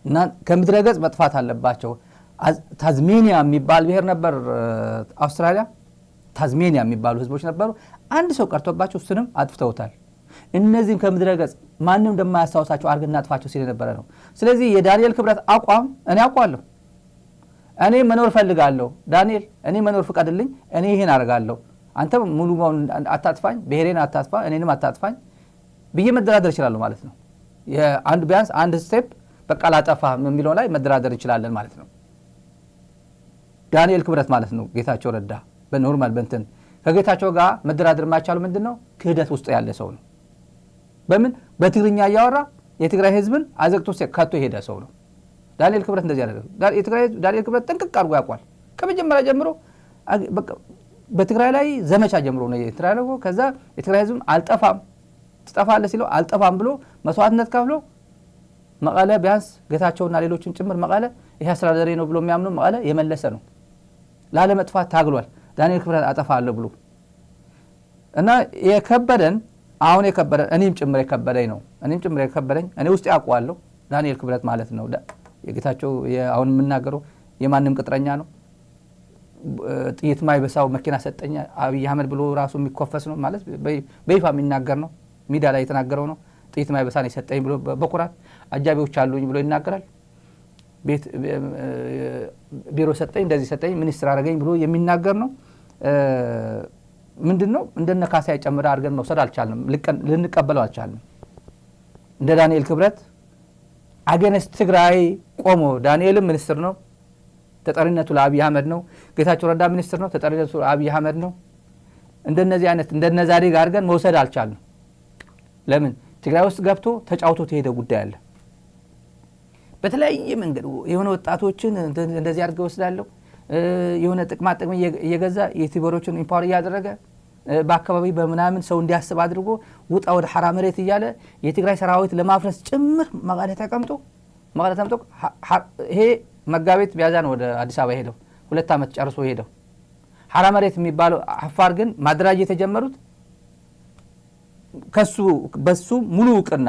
እና ከምድረገጽ መጥፋት አለባቸው ታዝሜኒያ የሚባል ብሔር ነበር አውስትራሊያ ታዝሜኒያ የሚባሉ ህዝቦች ነበሩ አንድ ሰው ቀርቶባቸው እሱንም አጥፍተውታል እነዚህም ከምድረገጽ ማንንም እንደማያስታውሳቸው አርግና አጥፋቸው ሲል ነበር ነው ስለዚህ የዳንኤል ክብረት አቋም እኔ አቋለሁ እኔ መኖር ፈልጋለሁ ዳንኤል እኔ መኖር ፍቀድልኝ እኔ ይሄን አርጋለሁ አንተ ሙሉ አታጥፋኝ ብሔሬን አታጥፋ እኔንም አታጥፋኝ ብዬ መደራደር ይችላል ማለት ነው የአንድ ቢያንስ አንድ ስቴፕ በቃ ላጠፋ የሚለው ላይ መደራደር ይችላል ማለት ነው ዳንኤል ክብረት ማለት ነው ጌታቸው ረዳ በኖርማል በእንትን ከጌታቸው ጋር መደራደር ማይቻሉ ምንድነው ክህደት ውስጥ ያለ ሰው ነው በምን በትግርኛ ያወራ የትግራይ ህዝብን አዘቅቶ ከቶ ሄደ ሰው ነው ዳንኤል ክብረት እንደዚህ ያደረገ ዳንኤል ክብረት ጥንቅቅ አድርጎ ያቋል ከመጀመሪያ ጀምሮ በትግራይ ላይ ዘመቻ ጀምሮ ነው የትራረጎ ከዛ የትግራይ ህዝብ አልጠፋም ተጠፋለ ሲለው አልጠፋም ብሎ መስዋዕትነት ከፍሎ መቀለ ቢያንስ ጌታቸውና ሌሎችም ጭምር መቀለ ይሄ አስተዳደሬ ነው ብሎ የሚያምኑ መቀለ የመለሰ ነው ላለ መጥፋት ታግሏል ዳንኤል ክብረት አጠፋለሁ ብሎ እና የከበደን አሁን የከበደን እኔም ጭምር የከበደኝ እኔ ውስጥ ያቋዋለሁ ዳንኤል ክብረት ማለት ነው የጌታቸው አሁን የምናገረው የማንም ቅጥረኛ ነው ጥይት ማይበሳው መኪና ሰጠኛ አብይ አህመድ ብሎ ራሱ የሚኮፈስ ነው ማለት በይፋ የሚናገር ነው ሚዲያ ላይ የተናገረው ነው ጥይት ማይበሳን የሰጠኝ ብሎ በኩራት አጃቢዎች አሉኝ ብሎ ይናገራል ቤት ቢሮ ሰጠኝ እንደዚህ ሰጠኝ ሚኒስትር አረገኝ ብሎ የሚናገር ነው ምንድነው እንደነ ካሳ ያጨምራ አርገን መውሰድ አልቻልንም ልንቀበለው አልቻልንም እንደ ዳንኤል ክብረት አገነስ ትግራይ ቆሞ ዳንኤልም ሚኒስትር ነው ተጠሪነቱ ለአብይ አህመድ ነው ጌታቸው ረዳ ሚኒስትር ነው ተጠሪነቱ ለአብይ አህመድ ነው እንደነዚህ አይነት እንደነዛሬ ጋር አርገን መውሰድ አልቻልንም ለምን ትግራይ ውስጥ ገብቶ ተጫውቶ ተሄደ ጉዳይ አለ በተለያየ መንገድ የሆነ ወጣቶችን እንደዚህ አድርገው ወስዳለው የሆነ ጥቅማ ጥቅም እየገዛ የቲቦሮችን ኢምፓወር ያደረገ በአካባቢ በመናምን ሰው እንዲያስብ አድርጎ ውጣ ወደ ሐራ መሬት እያለ የትግራይ ሰራዊት ለማፍረስ ጭምር መቀለ ተቀምጦ ይሄ መጋቢት ቢያዛን ወደ አዲስ አበባ ሄደው 2 አመት ጨርሶ ሄደው ሐራ መሬት የሚባለው አፋር ግን ማድራጅ የተጀመሩት በሱ ሙሉ እውቅና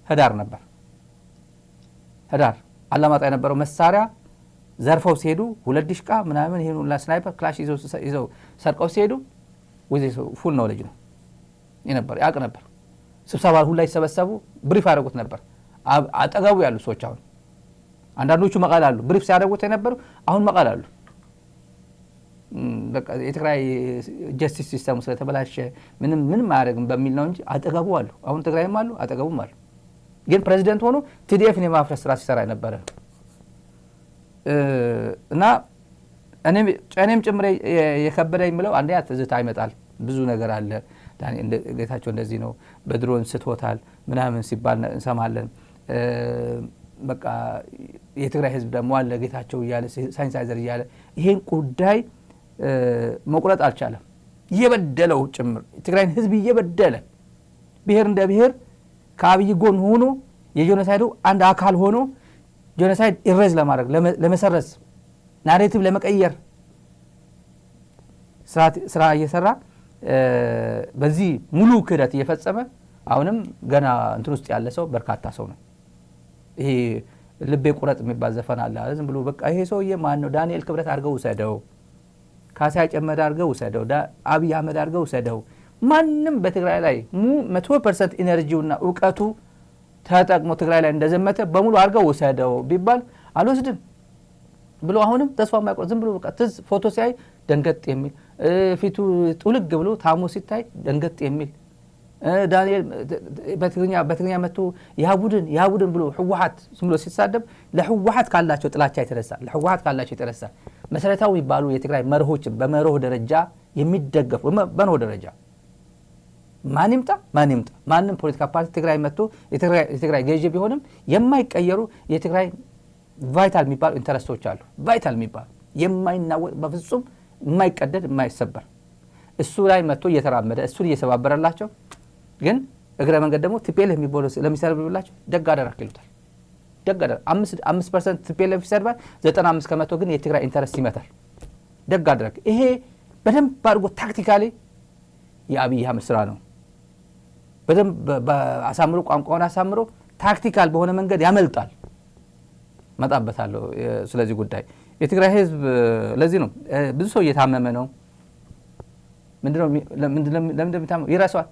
ህዳር ነበር ህዳር አላማጣ የነበረው መሳሪያ ዘርፈው ሲሄዱ 2 ዲሽቃ ምናምን ይሄን ሁላ ስናይፐር ክላሽ ይዘው ሰርቀው ሲሄዱ ወይስ ፉል ኖሌጅ ነው የነበር ያቅ ነበር ስብሰባ ሁላ ይሰበሰቡ ብሪፍ ያደርጉት ነበር አጠገቡ ያሉ ሰዎች አሁን አንዳንዶቹ መቀለ አሉ ብሪፍ ሲያደርጉት የነበሩ አሁን መቀለ አሉ በቃ የትግራይ ጀስቲስ ሲስተም ስለተበላሸ ምንም ማያደርግም በሚል ነው እንጂ አጠገቡ አሉ አሁን ትግራይም አሉ አጠገቡም አሉ ግን ፕሬዚደንት ሆኖ ቲዲኤፍን የማፍረስ ስራ ሲሰራ ነበር እና እኔም ጭምር የከበደ የሚለው አንደኛ ትዝታ ይመጣል ብዙ ነገር አለ ጌታቸው እንደዚህ ነው በድሮን ስትሆታል ምናምን ሲባል እንሰማለን በቃ የትግራይ ህዝብ ደግሞ አለ ጌታቸው ይያለ ሳይንሳይዘር ይያለ ይሄን ጉዳይ መቁረጥ አልቻለም እየበደለው ጭምር የትግራይን ህዝብ እየበደለ ብሔር እንደ ብሔር ከአብይ ጎን ሆኖ የጆኖሳይዱ አንድ አካል ሆኖ ጆኖሳይድ ኢሬዝ ለማድረግ ለመሰረዝ ናሬቲቭ ለመቀየር ስራ እየሰራ በዚህ ሙሉ ክህደት እየፈጸመ አሁንም ገና እንትን ውስጥ ያለ ሰው በርካታ ሰው ነው ይሄ ልቤ ቁረጥ የሚባል ዘፈን አለ ዝም ብሎ በቃ ይሄ ሰውዬ ማን ነው ዳንኤል ክብረት አድርገው ወሰደው ካሳ ያጨመደ አድርገው ወሰደው አብይ አህመድ አድርገው ወሰደው ማንንም በትግራይ ላይ 100% ኢነርጂውና ዕውቀቱ ተጠቅሞ ትግራይ ላይ እንደዘመተ በሙሉ አድርገው ወሰደው ቢባል አልወስድም ብሎ አሁንም ተስፋ ማይቆርጥ ዝም ብሎ በቃ ትዝ ፎቶ ሲያይ ደንገጥ የሚል ፊቱ ጥልግ ብሎ ታሞ ሲታይ ደንገጥ የሚል ዳንኤል በትግርኛ መጥቶ ያቡድን ብሎ ህወሓት ዝም ብሎ ሲሳደብ ለህወሓት ካላቸው ጥላቻ የተረሳ መሰረታዊ ይባሉ የትግራይ መርሆች በመርሆ ደረጃ የሚደገፉ በመርሆ ደረጃ ማንም ፖለቲካ ፓርቲ ትግራይ መጥቶ የትግራይ ገዢ ቢሆንም የማይቀየሩ የትግራይ ቫይታል የሚባሉ ኢንተረስቶች አሉ ቫይታል የሚባሉ የማይናወጥ በፍጹም የማይቀደድ የማይሰበር እሱ ላይ መጥቶ እየተራመደ እሱን እየሰባበረላቸው ግን እግረ መንገድ ደግሞ ቲፒኤልኤፍ የሚባሉ ለሚሰርብላቸው ደግ አደረክ ይሉታል ደግ አደረክ 5% ቲፒኤልኤፍ ይሰርባል 95% ግን የትግራይ ኢንተረስት ይመታል ደግ አደረክ ይሄ በደንብ አድርጎ ታክቲካሊ የአብይ አህመድ ስራ ነው በደንብ በአሳምሮ ቋንቋውን አሳምሮ ታክቲካል በሆነ መንገድ ያመልጣል መጣበታለሁ ስለዚህ ጉዳይ የትግራይ ህዝብ ለዚህ ነው ብዙ ሰው እየታመመ ነው ምንድነው ለምን ይረሳል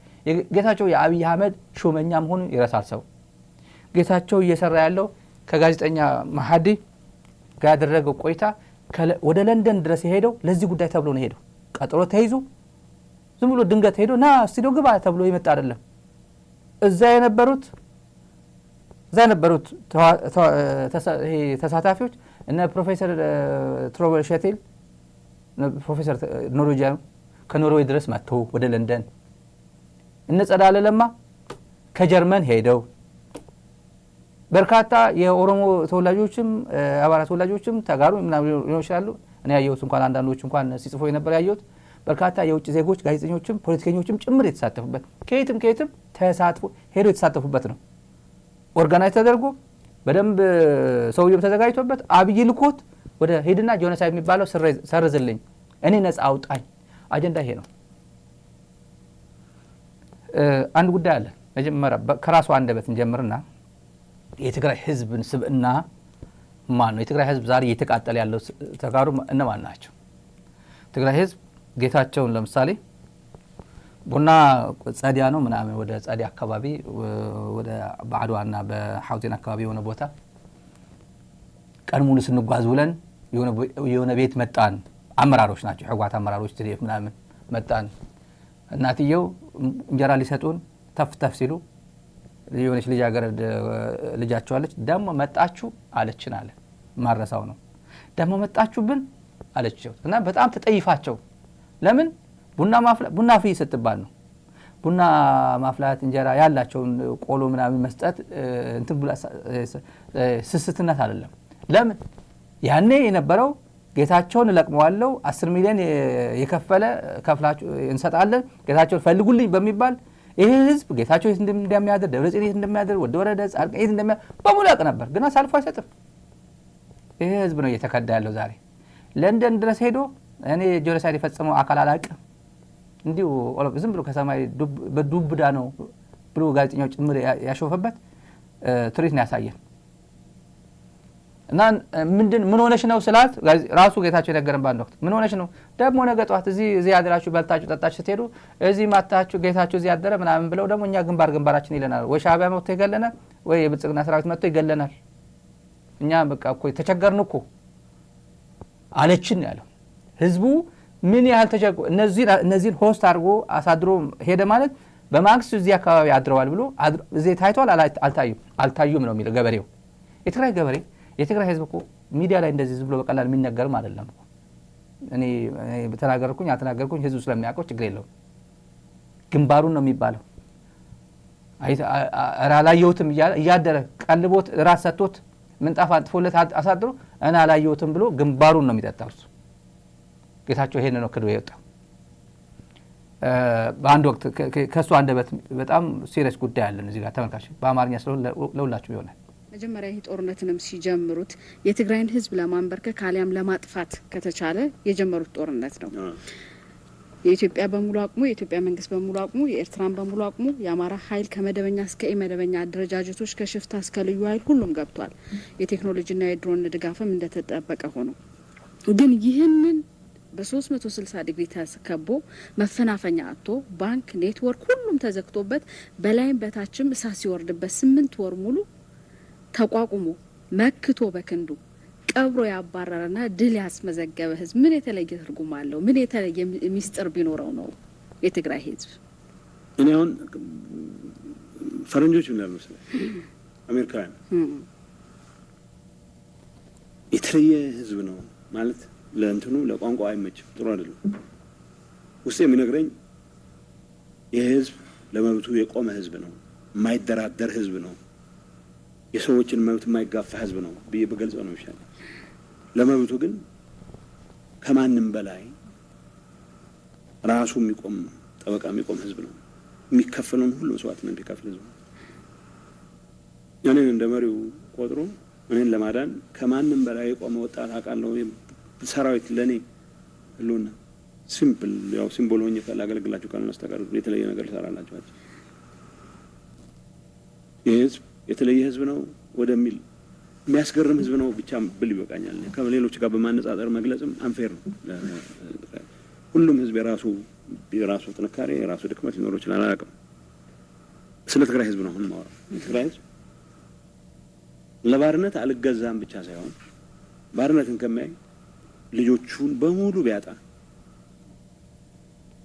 ጌታቸው የአብይ አህመድ ሹመኛ መሆኑ ይረሳል ሰው ጌታቸው እየሰራ ያለው ከጋዜጠኛ ማሐዲ ጋር ያደረገው ቆይታ ወደ ለንደን ድረስ የሄደው ለዚህ ጉዳይ ተብሎ ነው ሄደው ቀጥሮ ተይዞ ዝም ብሎ ድንገት ሄዶ ና ስቱዲዮ ግባ ተብሎ ይመጣ አይደለም እዛ የነበሩት ተሳታፊዎች እነ ፕሮፌሰር ትሮቨር ሸቴል ፕሮፌሰር ኖርዌጂያን ከኖርዌይ ድረስ መጥተው ወደ ለንደን እነ ጸዳለ ለማ ከጀርመን ሄደው በርካታ የኦሮሞ ተወላጆችም አባራ ተወላጆችም ተጋሩ ምናምን ይችላሉ እኔ ያየሁት እንኳን አንዳንዶች እንኳን ሲጽፉ የነበር ያየሁት በርካታ የውጭ ዜጎች ጋዜጠኞችም ፖለቲከኞችም ጭምር የተሳተፉበት ከየትም ተሳትፎ ሄዶ የተሳተፉበት ነው ኦርጋናይዝ ተደርጎ በደንብ ሰውየው ተዘጋጅቶበት አብይ ልኮት ወደ ሄድና ጆኖሳይድ የሚባለው ሰርዝልኝ እኔ ነፃ አውጣኝ አጀንዳ ይሄ ነው አንድ ጉዳይ አለ መጀመሪያ ከራሱ አንደበት እንጀምርና የትግራይ ህዝብን ስብዕና ማን ነው የትግራይ ህዝብ ዛሬ እየተቃጠለ ያለው ተጋሩ እነማን ናቸው ትግራይ ህዝብ ጌታቸውን ለምሳሌ ቡና ጻዲያ ነው ምናምን ወደ ጻዲያ አካባቢ ወደ ባዕዷና በሐውዜን አካባቢ የሆነ ቦታ ቀን ሙሉ ስንጓዝ ብለን የሆነ ቤት መጣን አመራሮች ናቸው ህዋት አመራሮች ትዴፍ ምናምን መጣን እናትየው እንጀራ ሊሰጡን ተፍተፍ ሲሉ የሆነች ልጃቸው አለች ደሞ መጣችሁ አለችን አለ ማረሳው ነው ደሞ መጣችሁብን አለችው እና በጣም ተጠይፋቸው ለምን ቡና ፍይ ስትባል ነው ቡና ማፍላት እንጀራ ያላቸውን ቆሎ ምናምን መስጠት እንትን ብላ ስስትነት አይደለም ለምን ያኔ የነበረው ጌታቸውን ለቅመዋለው 10 ሚሊዮን የከፈለ ከፍላችሁ እንሰጣለን ጌታቸውን ፈልጉልኝ በሚባል ይሄ ህዝብ ጌታቸው እንደሚያደር ደብረጽዮን እንደሚያደር ወደ ወረደ ጻድቃን እንደሚያደር በሙሉ ያውቅ ነበር ግን አሳልፎ አይሰጥም ይሄ ህዝብ ነው እየተከዳ ያለው ዛሬ ለንደን ድረስ ሄዶ እኔ ጆኖሳይድ የፈጸመው አካል አላውቅም እንዲሁ ዝም ብሎ ከሰማይ በዱብዳ ነው ብሎ ጋዜጠኛው ጭምር ያሾፈበት ትሪት ነው ያሳየን እና ምን ሆነሽ ነው ስላት ራሱ ጌታቸው የነገረን ባንድ ወቅት ምን ሆነሽ ነው ደግሞ ነገ ጧት እዚህ ያደራችሁ በልታችሁ ጠጣችሁ ስትሄዱ እዚህ ማታችሁ ጌታቸው እዚህ ያደረ ምናምን ብለው ደግሞ እኛ ግንባራችን ይለናል ወይ ሻዕቢያ መጥቶ ይገለናል ወይ የብልጽግና ሰራዊት መጥቶ ይገለናል እኛ በቃ እኮ ተቸገርን እኮ አለችን ያለው ህዝቡ ምን ያህል ተቸገሩ እነዚህን ሆስት አድርጎ አሳድሮ ሄደ ማለት በማክስ እዚህ አካባቢ አድረዋል ብሎ እዚህ ታይቷል አልታዩም ነው የሚለው ገበሬው የትግራይ ገበሬ የትግራይ ህዝብ እኮ ሚዲያ ላይ እንደዚህ ዝም ብሎ በቀላል የሚነገርም አይደለም እኮ እኔ በተናገርኩኝ አተናገርኩኝ ህዝቡ ስለሚያውቀው ችግር የለውም ግንባሩን ነው የሚባለው አላየሁትም እያደረ ቀልቦት ራስ ሰጥቶት ምንጣፍ አንጥፎለት አሳድሮ እኔ አላየሁትም ብሎ ግንባሩን ነው የሚጠጣው ጌታቸው ይሄን ነው ክዶ የወጣው በአንድ ወቅት ከሱ አንደበት በጣም ሲሪየስ ጉዳይ አለ እዚህ ጋር ተመልካች በአማርኛ ስለሆነ ለሁላችሁ ይሆናል መጀመሪያ ይሄ ጦርነትንም ሲጀምሩት የትግራይን ህዝብ ለማንበርከክ ካሊያም ለማጥፋት ከተቻለ የጀመሩት ጦርነት ነው የኢትዮጵያ በሙሉ አቅሙ የኢትዮጵያ መንግስት በሙሉ አቅሙ የኤርትራን በሙሉ አቅሙ የአማራ ኃይል ከመደበኛ እስከ ኢመደበኛ አደረጃጀቶች ከሽፍታ እስከ ልዩ ኃይል ሁሉም ገብቷል የቴክኖሎጂና የድሮን ድጋፍም እንደተጠበቀ ሆኖ ግን ይህንን በ360 ዲግሪ ተከቦ መፈናፈኛ አጥቶ ባንክ ኔትወርክ ሁሉም ተዘግቶበት በላይም በታችም እሳት ሲወርድበት 8 ወር ሙሉ ተቋቁሞ መክቶ በክንዱ ቀብሮ ያባረረና ድል ያስመዘገበ ህዝብ ምን የተለየ ትርጉም አለው ምን የተለየ ሚስጥር ቢኖረው ነው የትግራይ ህዝብ እኔ አሁን ፈረንጆች ምን ያሉት አሜሪካን የተለየ ህዝብ ነው ማለት ለእንትኑ ለቋንቋ አይመችም ጥሩ አይደለም ውስጥ የሚነግረኝ የህዝብ ለመብቱ የቆመ ህዝብ ነው የማይደራደር ህዝብ ነው የሰዎችን መብት የማይጋፋ ህዝብ ነው በገልጸው ነው ይሻላል ለመብቱ ግን ከማንም በላይ ራሱ የሚቆም ጠበቃ የሚቆም ህዝብ ነው የሚከፈለውን ሁሉ መስዋዕትነት የሚከፍል ህዝብ ነው እኔን እንደመሪው ቆጥሮ እኔን ለማዳን ከማንም በላይ የቆመ ወጣት አቃለው ሰራዊት ለኔ ሁሉና ሲምፕል ያው ሲምቦል ሆኜ ካላገለግላችሁ ካለ ማስተካከል የተለየ ነገር ሰራላችሁ የህዝብ የተለየ ህዝብ ነው ወደሚል የሚያስገርም ህዝብ ነው ብቻ ብል ይበቃኛል። ከሌሎች ጋር በማነጻጸር መግለጽም አንፌር ነው። ሁሉም ህዝብ የራሱ ጥንካሬ የራሱ ድክመት ሊኖረው ይችላል። አላውቅም። ስለ ትግራይ ህዝብ ነው አሁን ማወራ። ትግራይ ህዝብ ለባርነት አልገዛም ብቻ ሳይሆን ባርነትን ከማይ ልጆቹን በሙሉ ቢያጣ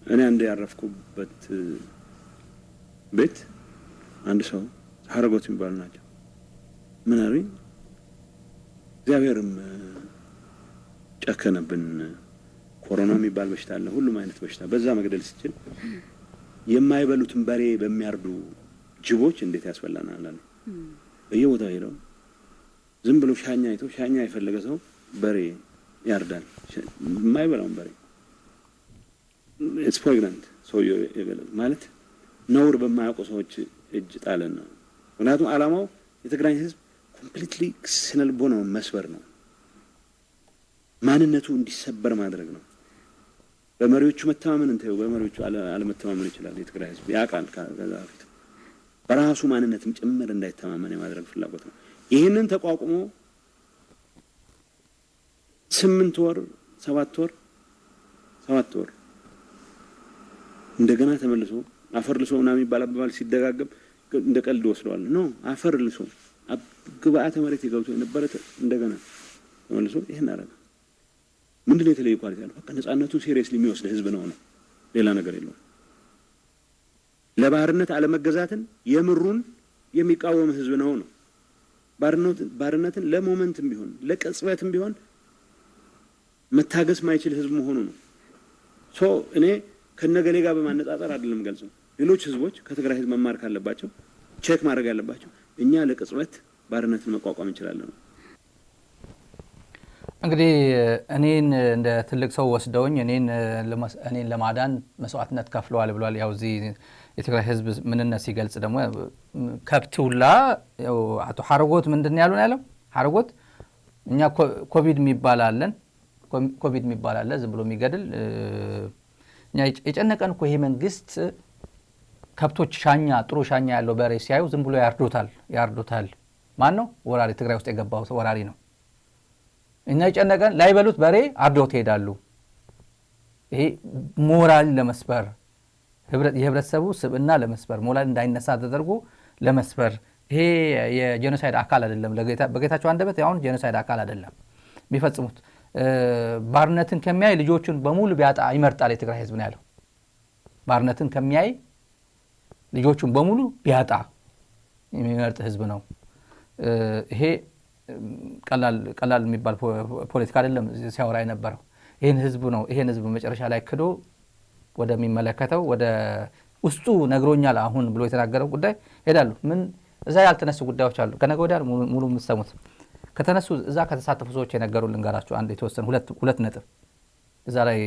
እኔ አንድ ያረፍኩበት ቤት አንድ ሰው ሀረጎት የሚባሉ ናቸው። ምን አሉኝ? እግዚአብሔርም ጨከነብን። ኮሮና የሚባል በሽታ አለ፣ ሁሉም አይነት በሽታ በዛ መግደል ሲችል የማይበሉትን በሬ በሚያርዱ ጅቦች እንዴት ያስፈላናል አለ። በየቦታው ሄደው ዝም ብሎ ሻኛ የፈለገ ሰው በሬ ያርዳል፣ የማይበላውን በሬ ኤክስፖይግናንት ሰውዬው የገለጸ ማለት ነውር በማያውቁ ሰዎች እጅ ጣለን ነው። ምክንያቱም ዓላማው የትግራይ ህዝብ ኮምፕሊትሊ ስነልቦናውን መስበር ነው፣ ማንነቱ እንዲሰበር ማድረግ ነው። በመሪዎቹ መተማመን እንተው፣ በመሪዎቹ አለመተማመን ይችላል። የትግራይ ህዝብ ያውቃል። ከዛ በፊት በራሱ ማንነትም ጭምር እንዳይተማመን የማድረግ ፍላጎት ነው። ይህንን ተቋቁሞ 8 ወር 7 ወር እንደገና ተመልሶ አፈር ልሶ ምናምን የሚባል አባባል ሲደጋገም እንደ ቀልድ ወስደዋል። ኖ አፈር ልሶ ግብአተ መሬት የገብቶ የነበረ እንደገና ተመልሶ ይሄን አረጋ። ምንድነው የተለየ ኳሊቲ ያለው? በቃ ነፃነቱን ሲሪየስሊ የሚወስድ ህዝብ ነው። ሌላ ነገር የለውም። ለባርነት አለመገዛትን የምሩን የሚቃወም ህዝብ ነው። ባርነትን ለሞመንትም ቢሆን ለቅጽበትም ቢሆን መታገስ ማይችል ህዝብ መሆኑ ነው። እኔ ከነገሌ ጋር በማነጻጸር አይደለም ገልጸው። ሌሎች ህዝቦች ከትግራይ ህዝብ መማር ካለባቸው ቼክ ማድረግ ያለባቸው እኛ ለቅጽበት ባርነትን መቋቋም እንችላለን ነው። እንግዲህ እኔን እንደ ትልቅ ሰው ወስደውኝ እኔን ለማዳን መስዋዕትነት ከፍለዋል ብሏል። ያው እዚህ የትግራይ ህዝብ ምንነት ሲገልጽ ደግሞ ከብቱላ አቶ ሀረጎት ምንድን ያለው ሀረጎት እኛ ኮቪድ የሚባል አለ ዝም ብሎ የሚገድል እኛ የጨነቀን እኮ ይሄ መንግስት ከብቶች ጥሩ ሻኛ ያለው በሬ ሲያዩ ዝም ብሎ ያርዱታል። ማን ነው? ወራሪ፣ ትግራይ ውስጥ የገባው ወራሪ ነው። እኛ የጨነቀን ላይበሉት በሬ አርዶት ይሄዳሉ። ይሄ ሞራል ለመስበር የህብረተሰቡ ስብዕና ለመስበር ሞራል እንዳይነሳ ተደርጎ ለመስበር ይሄ የጄኖሳይድ አካል አይደለም። በጌታቸው አንደበት አሁን ጄኖሳይድ አካል አይደለም የሚፈጽሙት። ባርነትን ከሚያይ ልጆቹን በሙሉ ቢያጣ ይመርጣል የትግራይ ህዝብ ነው ያለው። ባርነትን ከሚያይ ልጆቹን በሙሉ ቢያጣ የሚመርጥ ህዝብ ነው። ይሄ ቀላል የሚባል ፖለቲካ አይደለም ሲያወራ የነበረው። ይሄን ህዝብ መጨረሻ ላይ ክዶ ወደሚመለከተው ወደ ውስጡ ነግሮኛል አሁን ብሎ የተናገረው ጉዳይ ሄዳሉ። ምን እዛ ያልተነሱ ጉዳዮች አሉ። ከነገ ወዲያ ሙሉ የምትሰሙት ከተነሱ እዛ ከተሳተፉ ሰዎች የነገሩ ልንገራችሁ። አንድ የተወሰነ ሁለት ነጥብ እዛ ላይ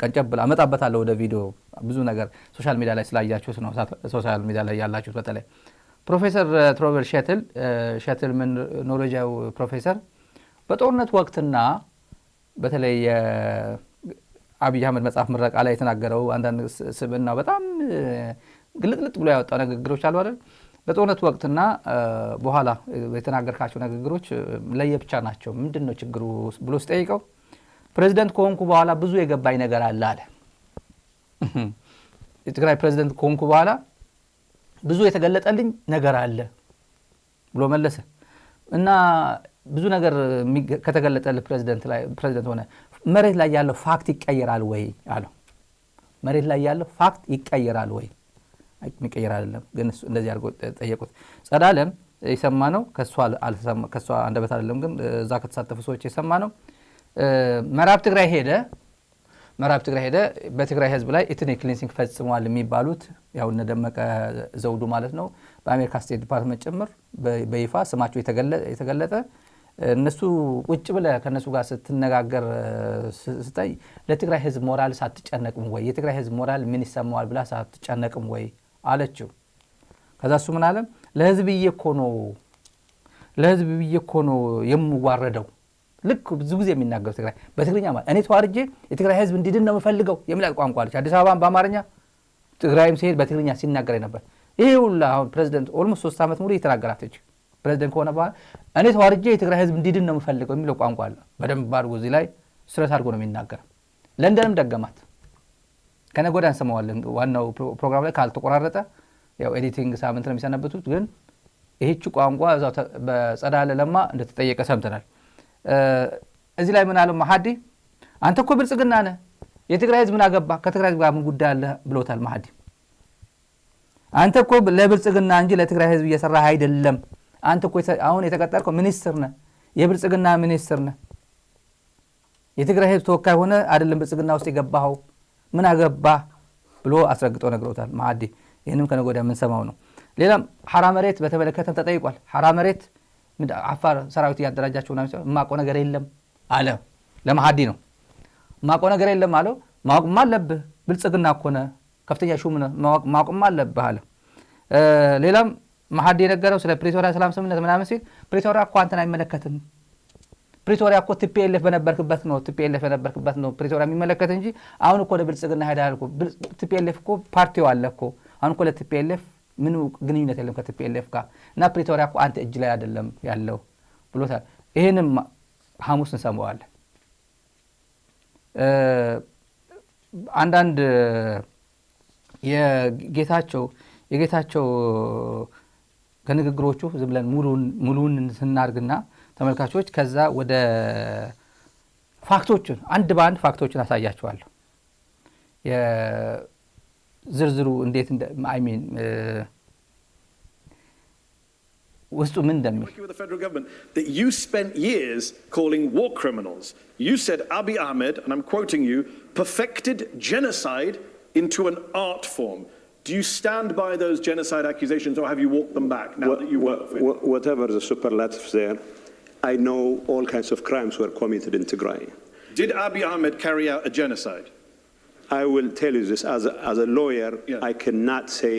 ቀንጨብል አመጣበታለሁ ወደ ቪዲዮ። ብዙ ነገር ሶሻል ሚዲያ ላይ ስላያችሁት ነው። ሶሻል ሚዲያ ላይ ያላችሁት በተለይ ፕሮፌሰር ትሮቨር ሸትል ኖርዌጃዊ ፕሮፌሰር በጦርነት ወቅትና በተለይ አብይ አህመድ መጽሐፍ ምረቃ ላይ የተናገረው አንዳንድ ስብዕና በጣም ግልጥልጥ ብሎ ያወጣው ንግግሮች አሉ አይደል? በጦርነት ወቅትና በኋላ የተናገርካቸው ንግግሮች ለየብቻ ናቸው። ምንድነው ችግሩ ብሎ ሲጠይቀው ፕሬዝዳንት ከሆንኩ በኋላ ብዙ የገባኝ ነገር አለ። የትግራይ ፕሬዝዳንት ከሆንኩ በኋላ ብዙ የተገለጠልኝ ነገር አለ ብሎ መለሰ። እና ብዙ ነገር ከተገለጠልህ ፕሬዝዳንት ሆነ መሬት ላይ ያለው ፋክት ይቀየራል ወይ አለው። መሬት ላይ ያለው ፋክት ይቀየራል ወይ? የሚቀየር አይደለም። ግን እንደዚህ አድርጎ ጠየቁት። ጸዳለም የሰማነው ከሷ አንደበት አይደለም፣ ግን እዛ ከተሳተፉ ሰዎች የሰማነው ምዕራብ ትግራይ ሄደ በትግራይ ህዝብ ላይ ኢትኒክ ክሊንሲንግ ፈጽሟል የሚባሉት ያው እነ ደመቀ ዘውዱ ማለት ነው በአሜሪካ ስቴት ዲፓርትመንት ጭምር በይፋ ስማቸው የተገለጠ እነሱ ቁጭ ብለህ ከነሱ ጋር ስትነጋገር ስታይ ለትግራይ ህዝብ ሞራል ሳትጨነቅም ወይ የትግራይ ህዝብ ሞራል ምን ይሰማዋል ብላ ሳትጨነቅም ወይ አለችው። ከዛ እሱ ምን አለ? ለህዝብ እየኮ ነው የምዋረደው። ልክ ብዙ ጊዜ የሚናገረው ትግራይ በትግርኛ ማለት እኔ ተዋርጄ የትግራይ ህዝብ እንዲድን ነው የምፈልገው የሚል ቋንቋ አለች። አዲስ አበባን በአማርኛ ትግራይም ሲሄድ በትግርኛ ሲናገር ነበር። ይሄ ሁሉ አሁን ፕሬዝዳንት ኦልሞስት 3 ዓመት ሙሉ እየተናገራተች ፕሬዝዳንት ከሆነ በኋላ እኔ ተዋርጄ የትግራይ ህዝብ እንዲድን ነው የምፈልገው የሚለው ቋንቋ አለ። በደንብ ባርጎ እዚህ ላይ ስትረስ አድርጎ ነው የሚናገረው። ለንደንም ደገማት። ከነገ ወዲያ እንሰማዋለን። ዋናው ፕሮግራም ላይ ካልተቆራረጠ ያው ኤዲቲንግ ሳምንት ነው የሚሰነበቱት። ግን ይህች ቋንቋ እዛው በጸዳለ ለማ እንደተጠየቀ ሰምተናል። እዚህ ላይ ምን አለው ማሃዲ? አንተ እኮ ብልጽግና ነህ፣ የትግራይ ህዝብ ምን አገባ? ከትግራይ ህዝብ ጋር ምን ጉዳይ አለ ብሎታል ማሃዲ። አንተ እኮ ለብልጽግና እንጂ ለትግራይ ህዝብ እየሰራህ አይደለም። አንተ እኮ አሁን የተቀጠርከው ሚኒስትር ነህ፣ የብልጽግና ሚኒስትር ነህ። የትግራይ ህዝብ ተወካይ ሆነ አይደለም ብልጽግና ውስጥ የገባኸው፣ ምን አገባ ብሎ አስረግጦ ነግሮታል ማሃዲ። ይህንም ከነገ ወዲያ የምንሰማው ነው። ሌላም ሐራ መሬት በተመለከተም ተጠይቋል። ሐራ መሬት አፋር ሰራዊት ያደራጃቸው ነው የማውቀው ነገር የለም አለ። ለማሃዲ ነው የማውቀው ነገር የለም አለው። ማወቅማ አለብህ፣ ብልጽግና እኮ ነህ፣ ከፍተኛ ሹም ነህ፣ ማወቅማ አለብህ አለ። ሌላም ማሃዲ የነገረው ስለ ፕሪቶሪያ ሰላም ስምምነት ምናምን ሲል ፕሪቶሪያ እኮ አንተን አይመለከትም። ፕሪቶሪያ እኮ ቲፒኤልኤፍ በነበርክበት ነው ፕሪቶሪያ የሚመለከት እንጂ አሁን እኮ ለብልጽግና ሄዳል እኮ። ቲፒኤልኤፍ እኮ ፓርቲው አለ እኮ። አሁን እኮ ለቲፒኤልኤፍ ምን ግንኙነት የለም ከቲፒኤልኤፍ ጋር እና ፕሪቶሪያ እኮ አንተ እጅ ላይ አይደለም ያለው ብሎታል። ይሄንም ሐሙስ እንሰማዋለን። አንዳንድ የጌታቸው ከንግግሮቹ ዝም ብለን ሙሉን ስናርግና ተመልካቾች ከዛ ወደ ፋክቶችን አንድ ባንድ ፋክቶችን አሳያቸዋለሁ። የዝርዝሩ እንዴት ውስጡ ምን እንደሚል with the federal government that you spent years calling war criminals. You said Abiy Ahmed, and I'm quoting you, perfected genocide into an art form. Do you stand by those genocide accusations, or have you walked them back now that you work with? Whatever the superlatives there, I know all kinds of crimes were committed in Tigray. Did Abiy Ahmed carry out a genocide? I will tell you this as a lawyer. Yeah. I cannot say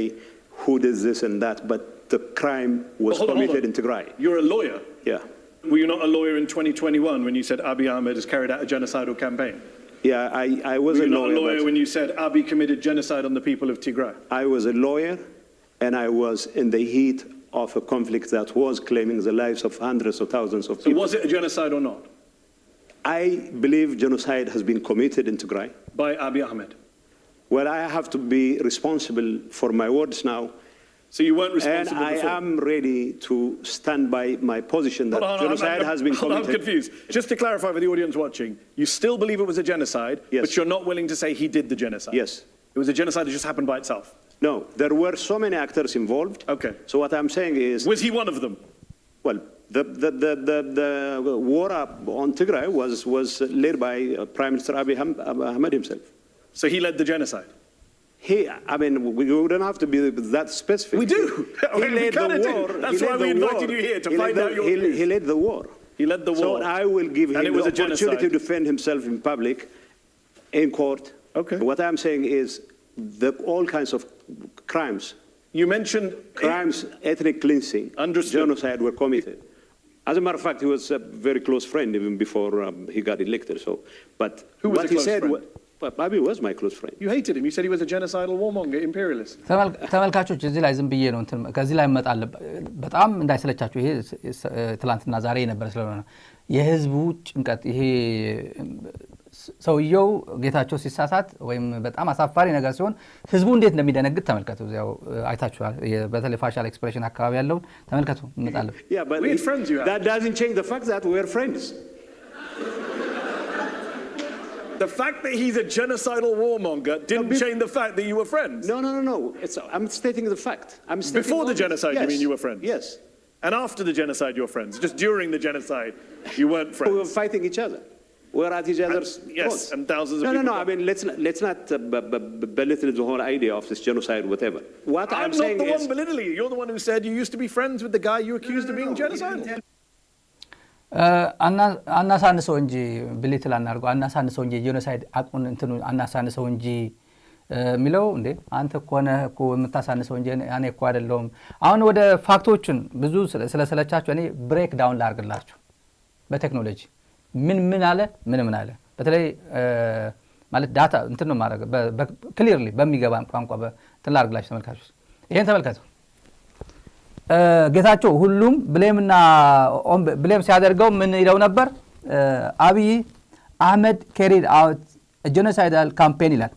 who did this and that, but the crime was committed in Tigray. You're a lawyer? Yeah. Were you not a lawyer in 2021 when you said Abiy Ahmed has carried out a genocidal campaign? Yeah, I was a lawyer. Were you not a lawyer when you said Abiy committed genocide on the people of Tigray? I was a lawyer, and I was in the heat of a conflict that was claiming the lives of hundreds of thousands of people. So was it a genocide or not? I believe genocide has been committed in Tigray. By Abiy Ahmed? Well, I have to be responsible for my words now. So you weren't responsible before? And I am ready to stand by my position that genocide has been committed. I'm confused. Just to clarify for the audience watching, you still believe it was a genocide, yes, but you're not willing to say he did the genocide? Yes. It was a genocide that just happened by itself? No, there were so many actors involved. Okay. So what I'm saying is... Was he one of them? Well, the war on Tigray was led by Prime Minister Abiy Ahmed himself. So he led the genocide? I mean, we don't have to be that specific. We do. He led the war. That's why we invited you here, to find out your views. He led the war. He led the war. So I will give him the opportunity to defend himself in public, in court. Okay. What I'm saying is all kinds of crimes. You mentioned... Crimes, ethnic cleansing, genocide were committed. As a matter of fact, he was a very close friend even before he got elected. So, but who was what he said... Abiy was my close friend. You hated him. You said he was a genocidal warmonger, imperialist. ተመልካቾች እዚህ ላይ ዝም ብዬ ነው ከዚህ ላይ መጣለ በጣም እንዳይሰለቻችሁ። ይሄ ትላንትና ዛሬ ነበር ስለሆነ የህዝቡ ጭንቀት ይሄ ሰውየው ጌታቸው ሲሳሳት ወይም በጣም አሳፋሪ ነገር ሲሆን ህዝቡ እንዴት እንደሚደነግጥ ተመልከቱ። ያው አይታችኋል። በተለይ ፋሻል ኤክስፕሬሽን አካባቢ ያለው ተመልከቱ። እንመጣለን። Yeah, but that doesn't change the fact that we're friends. The fact that he's a genocidal warmonger didn't change the fact that you were friends. No. I'm stating the fact. Before the genocide, yes. You mean you were friends? Yes. And after the genocide, you were friends? Just during the genocide, you weren't friends? We were fighting each other. We were at each other's throats. Yes, and thousands of people... No. I mean, let's not belittle the whole idea of this genocide, whatever. What I'm saying is... I'm not the one belittling you. You're the one who said you used to be friends with the guy you accused of being genocidal. አናሳንሰው እንጂ ብሊትል አናርገው አናሳንሰው እንጂ ጄኖሳይድ አቁን እንትኑ አናሳንሰው እንጂ ሚለው እንዴ አንተ ኮነ እኮ የምታሳንሰው እንጂ እኔ እኮ አይደለም። አሁን ወደ ፋክቶችን ብዙ ስለሰለቻችሁ እኔ ብሬክ ዳውን ላርግላችሁ በቴክኖሎጂ ምን አለ ምን አለ በተለይ ማለት ዳታ እንትን ነው ማድረግ ክሊርሊ በሚገባን ቋንቋ በተላርግላችሁ ተመልካቾች ይሄን ተመልከቱ። ጌታቸው ሁሉም ብሌም ሲያደርገው ምን ይለው ነበር? አብይ አህመድ carried out a genocidal campaign ይላል።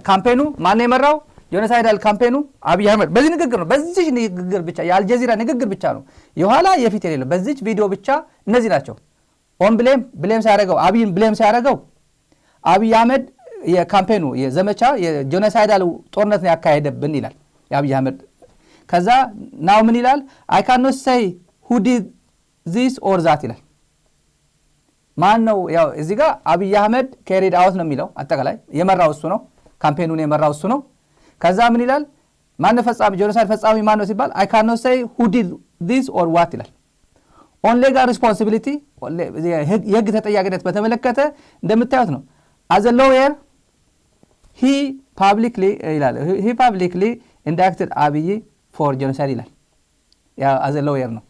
ካምፔኑ ማን የመራው? ጄኖሳይዳል ካምፔኑ አብይ አህመድ። በዚህ ንግግር ነው፣ በዚህ ንግግር ብቻ የአልጀዚራ ንግግር ብቻ ነው፣ የኋላ የፊት የሌለው በዚህ ቪዲዮ ብቻ እነዚህ ናቸው። ኦን ብሌም ሲያደርገው አብይን ብሌም ሲያደርገው አብይ አህመድ የካምፔኑ የዘመቻ የጄኖሳይዳል ጦርነት ነው ያካሄደብን ይላል የአብይ አህመድ። ከዛ ናው ምን ይላል? I cannot say who did this or that ይላል። ማን ነው? ያው እዚህ ጋር አብይ አህመድ carried out ነው የሚለው፣ አጠቃላይ የመራው እሱ ነው፣ ካምፔኑን የመራው እሱ ነው። ከዛ ምን ይላል? ማን ፈጻሚ ጄኖሳይድ ፈጻሚ ማን ነው ሲባል I cannot say who did this or what ይላል። on legal responsibility የህግ ተጠያቂነት በተመለከተ እንደምታዩት ነው። as a lawyer he publicly indicted አብይ for genocide ይላል። ያ as a lawyer ነው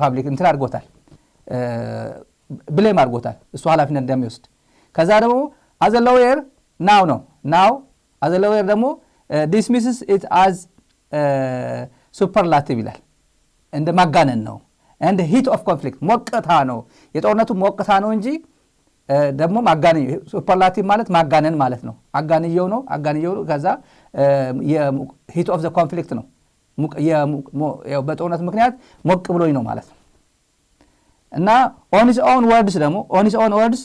ፓብሊክ እንትን አድርጎታል፣ ብሌም አድርጎታል እሱ ኃላፊነት እንደሚወስድ። ከዛ ደግሞ as a lawyer now as a lawyer ደግሞ dismisses it as superlative ይላል፣ እንደ ማጋነን ነው። and heat of conflict ሞቅታ ነው፣ የጦርነቱ ሞቅታ ነው እንጂ ደግሞ ማጋነን ሱፐርላቲቭ ማለት ማጋነን ማለት ነው። አጋንየው ነው። ከዛ የሂት ኦፍ ዘ ኮንፍሊክት ነው፣ በጦርነት ምክንያት ሞቅ ብሎኝ ነው ማለት ነው። እና on his own words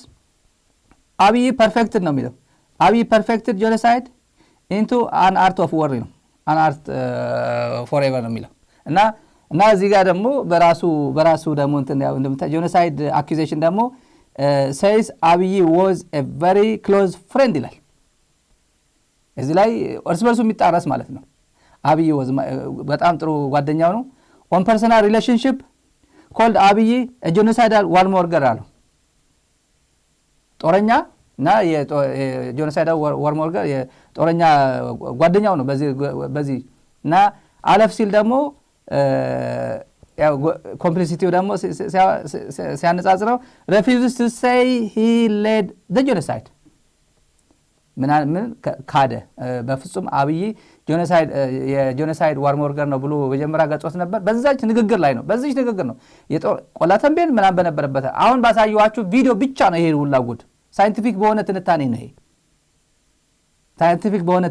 አብይ ፐርፌክትድ ነው የሚለው። አብይ ፐርፌክትድ ጄኖሳይድ into an art of war ነው፣ an art forever ነው የሚለው። እና እዚህ ጋር ደግሞ በራሱ ደግሞ ጄኖሳይድ አኪዜሽን ደግሞ says አብይ was a very close friend ይላል። እዚህ ላይ እርስ በርሱ የሚጣረስ ማለት ነው። አብይ በጣም ጥሩ ጓደኛው ነው። on personal relationship called አብይ a genocidal warmonger አለው። ጦረኛ እና የጄኖሳይዳል ዋርሞርገር የጦረኛ ጓደኛው ነው በዚህ እና አለፍ ሲል ደግሞ ኮምፕሊሲቲው ደግሞ ሲያነጻጽረው refuses to say he led the genocide ምን ካደ በፍጹም አብይ የጄኖሳይድ ዋርሞርገር ነው ብሎ መጀመሪያ ገጾት ነበር። በዛች ንግግር ላይ ነው ቆላተንቤን ምናምን በነበረበት አሁን ባሳየኋችሁ ቪዲዮ ብቻ ነው ይሄ ሁላ ጉድ። ሳይንቲፊክ በሆነ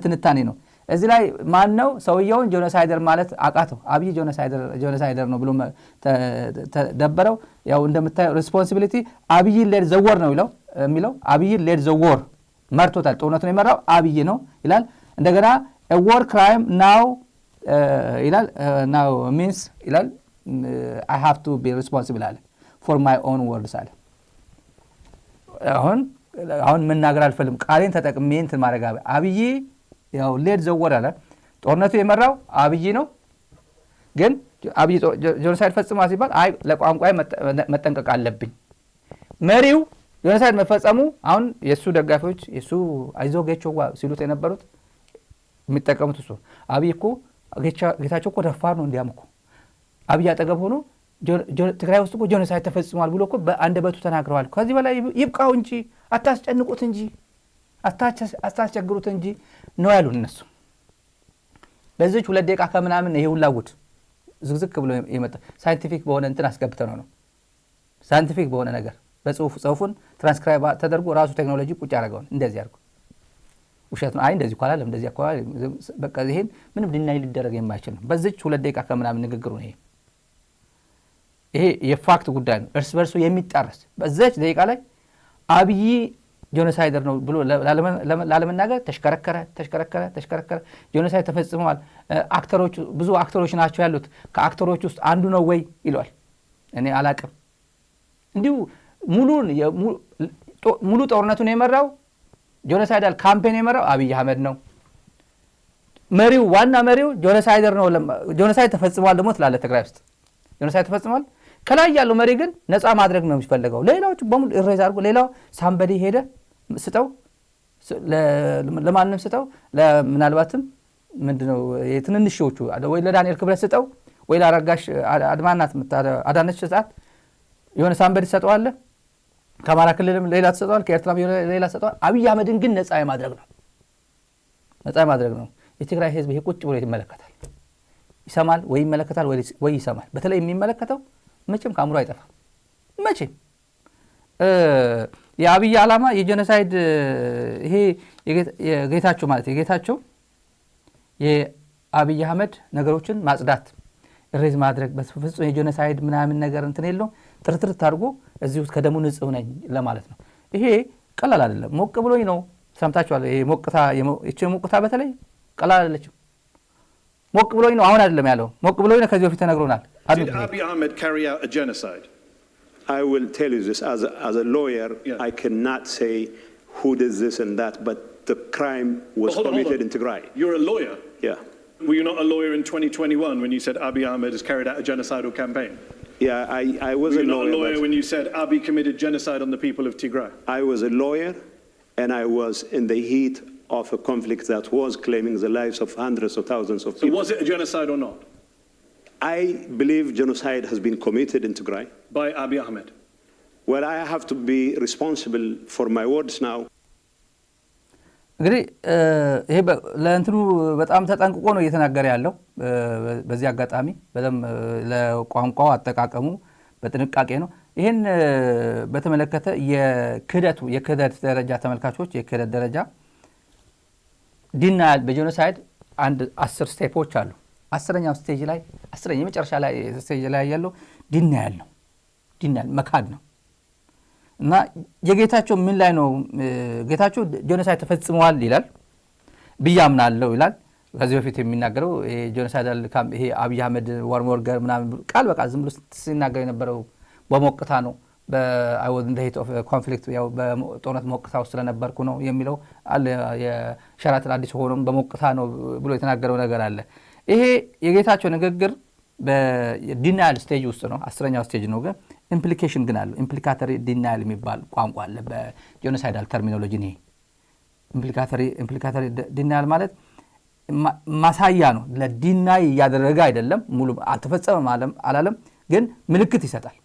ትንታኔ ነው። እዚህ ላይ ማን ነው ሰውየውን ጄኖሳይደር ማለት አቃተው። አብይ ጄኖሳይደር ነው ብሎ ተደበረው። ያው እንደምታየው ሪስፖንሲቢሊቲ አብይ ሌድ ዘ ወር ነው የሚለው አብይ ሌድ ዘ ወር መርቶታል። ጦርነቱን የመራው አብይ ነው ይላል። እንደገና a war crime now ይላል now means ይላል I have to be responsible አለ for my own words አለ። አሁን መናገር አልፈልም፣ ቃሌን ተጠቅሜ እንትን ማድረግ አብይ ያው ሌድ ዘወር አለ። ጦርነቱ የመራው አብይ ነው፣ ግን አብይ ጄኖሳይድ ፈጽሟ ሲባል አይ ለቋንቋዬ መጠንቀቅ አለብኝ። መሪው ጄኖሳይድ መፈጸሙ አሁን የሱ ደጋፊዎች የሱ አይዞጌቸው ሲሉት የነበሩት የሚጠቀሙት እሱ አብይ እኮ ጌታቸው እኮ ደፋር ነው እንዲያም እኮ አብይ አጠገብ ሆኖ ትግራይ ውስጥ እኮ ጄኖሳይድ ተፈጽሟል ብሎ እኮ በአንደበቱ ተናግረዋል። ከዚህ በላይ ይብቃው እንጂ አታስጨንቁት እንጂ አታስቸግሩት እንጂ ነው ያሉን እነሱ። በዚህ 2 ደቂቃ ከምናምን ይሄ ሁላ ጉድ ዝግዝግ ብሎ የመጣ ሳይንቲፊክ በሆነ እንትን አስገብተነው ነው። ሳይንቲፊክ በሆነ ነገር ጽሁፉን ትራንስክራይብ ተደርጎ ራሱ ቴክኖሎጂ ቁጭ ያደረገው እንደዚህ አድርጎ ውሸት ነው። አይ እንደዚህ እኮ አላለም እንደዚህ እኮ በቃ ይሄን ምንም ዲናይ ሊደረግ የማይችል ነው። በዚህ 2 ደቂቃ ከምናምን ንግግሩ ነው ይሄ የፋክት ጉዳይ ነው። እርስ በርሱ የሚጣረስ በዛች ደቂቃ ላይ አብይ ጄኖሳይደር ነው ብሎ ላለመናገር ተሽከረከረ። ጄኖሳይድ ተፈጽሟል። አክተሮች ብዙ አክተሮች ናቸው ያሉት፣ ከአክተሮች ውስጥ አንዱ ነው ወይ ይሏል። እኔ አላቅም። እንዲሁ ሙሉ ጦርነቱን የመራው ጄኖሳይዳል ካምፔን የመራው አብይ አህመድ ነው። ዋና መሪው ጄኖሳይደር ነው። ጄኖሳይድ ተፈጽሟል ደግሞ ትላለ ትግራይ ውስጥ ጄኖሳይድ ተፈጽሟል። ከላይ ያለው መሪ ግን ነፃ ማድረግ ነው የሚፈልገው። ሌላው በሙሉ እሬዝ አድርጎ ሌላው ሳምበዲ ሄደ ስጠው ለማንም ስጠው ምናልባትም ምንድነው የትንንሾቹ ወይ ለዳንኤል ክብረት ስጠው ወይ ለአረጋሽ አድማናት አዳነች ሰዓት የሆነ ሳምበዲ ሰጠዋል። ከአማራ ክልልም ሌላ ተሰጠዋል፣ ከኤርትራም ሌላ ተሰጠዋል። አብይ አህመድን ግን ነፃ ማድረግ ነው። የትግራይ ህዝብ ይሄ ቁጭ ብሎ ይመለከታል። ይሰማል ወይ ይመለከታል ወይ ይሰማል። በተለይ የሚመለከተው መቼም ከአእምሮ አይጠፋም። መቼም የአብይ ዓላማ የጄኖሳይድ ይሄ የጌታቸው ማለት የጌታቸው የአብይ አህመድ ነገሮችን ማጽዳት ሬዝ ማድረግ በፍጹም የጄኖሳይድ ምናምን ነገር እንትን የለው ጥርጥር ታርጎ እዚህ ውስጥ ከደሙ ንጹህ ነኝ ለማለት ነው። ይሄ ቀላል አይደለም። ሞቅ ብሎኝ ነው ሰምታችኋል። ይሄ ሞቅታ እቺ ሞቅታ በተለይ ቀላል አይደለችም። ሞቅ ብሎኝ ነው አሁን አይደለም ያለው። ሞቅ ብሎኝ ነው ከዚህ በፊት ተነግሮናል። Did Abiy Ahmed carry out a genocide? I will tell you this as a lawyer. Yeah. I cannot say who did this and that, but the crime was committed in Tigray. You're a lawyer. Yeah. Were you not a lawyer in 2021 when you said Abiy Ahmed has carried out a genocidal campaign? Yeah, I was Were a you not a lawyer. lawyer when you said Abiy committed genocide on the people of Tigray? I was a lawyer, and I was in the heat of a conflict that was claiming the lives of hundreds of thousands of people. So was it a genocide or not? I believe genocide has been committed in Tigray. By Abiy Ahmed? Well, I have to be responsible for my words now. እንግዲህ ይሄ ለእንትኑ በጣም ተጠንቅቆ ነው እየተናገረ ያለው። በዚህ አጋጣሚ በጣም ለቋንቋው አጠቃቀሙ በጥንቃቄ ነው። ይሄን በተመለከተ የክህደት ደረጃ ተመልካቾች የክህደት ደረጃ ዲናያል በጄኖሳይድ አንድ 10 ስቴፖች አሉ። 10ኛው ስቴጅ ላይ የመጨረሻ ላይ ስቴጅ ላይ ያለው ዲናያል ነው። ዲናያል መካድ ነው። እና የጌታቸው ምን ላይ ነው? ጌታቸው ጄኖሳይድ ተፈጽሟል ይላል ብያምናለሁ ይላል። ከዚህ በፊት የሚናገረው ይሄ ጄኖሳይዳል ይሄ አብይ አህመድ ዋርሞርገር ምናምን ቃል በቃ ዝም ብሎ ሲናገር የነበረው በሞቅታ ነው። በአይወዝ እንደ ሄት ኦፍ ኮንፍሊክት ያው በጦርነት ሞቅታ ውስጥ ስለነበርኩ ነው የሚለው አለ። የሸራተን አዲስ ሆኖም በሞቅታ ነው ብሎ የተናገረው ነገር አለ። ይሄ የጌታቸው ንግግር በዲናያል ስቴጅ ውስጥ ነው። 10ኛው ስቴጅ ነው። ግን ኢምፕሊኬሽን ግን አለው። ኢምፕሊካተሪ ዲናያል የሚባል ቋንቋ አለ በጄኖሳይዳል ተርሚኖሎጂ። ነው ኢምፕሊካተሪ ዲናያል ማለት ማሳያ ነው። ለዲናይ እያደረገ አይደለም፣ ሙሉ አልተፈጸመም አላለም፣ ግን ምልክት ይሰጣል።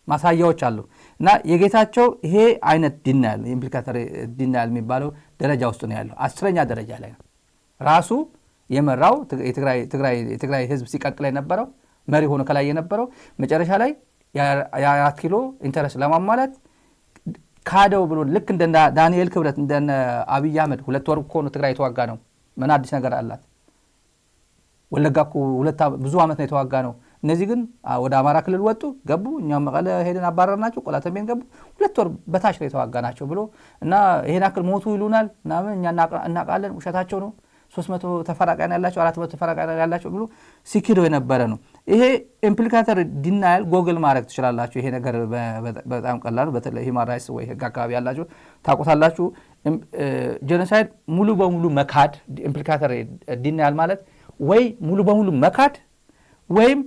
ማሳያዎች አሉ። እና የጌታቸው ይሄ አይነት ዲናያል ኢምፕሊካተሪ ዲናያል የሚባለው ደረጃ ውስጥ ነው ያለው። 10ኛ ደረጃ ላይ ነው ራሱ የመራው የትግራይ ህዝብ ሲቀቅል የነበረው መሪ ሆኖ ከላይ የነበረው መጨረሻ ላይ የ4 ኪሎ ኢንተረስት ለማሟላት ካደው ብሎ ልክ እንደ ዳንኤል ክብረት እንደ አብይ አህመድ 2 ወር እኮ ነው ትግራይ የተዋጋ ነው። ምን አዲስ ነገር አላት? ወለጋ እኮ ብዙ ዓመት ነው የተዋጋ ነው። እነዚህ ግን ወደ አማራ ክልል ወጡ ገቡ። እኛም መቀለ ሄደን አባረርናቸው። ቆላተሜን ገቡ። 2 ወር በታች ነው የተዋጋ ናቸው ብሎ እና ይሄን አክል ሞቱ ይሉናል ምናምን እኛ እናቃለን። ውሸታቸው ነው። 300 ተፈራቃይ ያላቸው 400 ተፈራቃይ ያላቸው ብሎ ሲክዶ የነበረ ነው። ይሄ ኢምፕሊካተሪ ዲናያል ጎግል ማድረግ ትችላላችሁ። ይሄ ነገር በጣም ቀላል ነው። በተለይ ሂውማን ራይትስ ወይ ህግ አካባቢ ያላችሁ ታውቁታላችሁ። ጄኖሳይድ ሙሉ በሙሉ መካድ ኢምፕሊካተሪ ዲናያል ማለት ወይ ሙሉ በሙሉ መካድ ወይም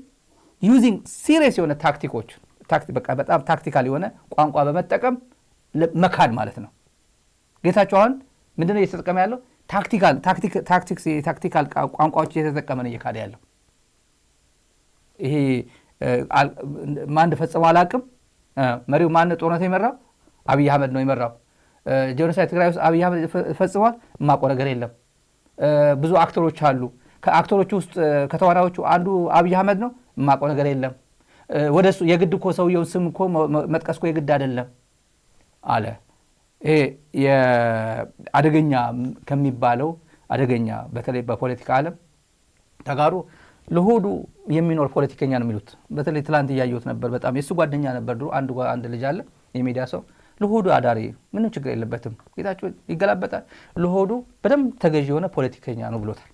ዩዚንግ ሲሪየስ የሆነ በቃ በጣም ታክቲካል የሆነ ቋንቋ በመጠቀም መካድ ማለት ነው። ጌታቸው አሁን ምንድነው እየተጠቀመ ያለው? ታክቲካል ቋንቋዎች እየተጠቀመ ነው እየካደ ያለው። ይሄ ማን እንደፈጸመው አላውቅም። መሪው ማን ጦርነት የመራው? አብይ አህመድ ነው የመራው። ጄኖሳይድ ትግራይ ውስጥ አብይ አህመድ ፈጽሟል የማውቀው ነገር የለም። ብዙ አክተሮች አሉ። ከአክተሮቹ ውስጥ ከተዋናዮቹ አንዱ አብይ አህመድ ነው የማውቀው ነገር የለም። ወደሱ የግድ እኮ ሰውየውን ስም እኮ መጥቀስ እኮ የግድ አይደለም አለ። ይሄ የአደገኛ ከሚባለው አደገኛ በተለይ በፖለቲካ ዓለም ተጋሩ ለሆዱ የሚኖር ፖለቲከኛ ነው የሚሉት። በተለይ ትላንት እያየሁት ነበር። በጣም የሱ ጓደኛ ነበር ድሮ አንድ ልጅ አለ የሚዲያ ሰው ለሆዱ አዳሪ ምንም ችግር የለበትም። ጌታቸው ይገላበጣል። ለሆዱ በደንብ ተገዢ የሆነ ፖለቲከኛ ነው ብሎታል።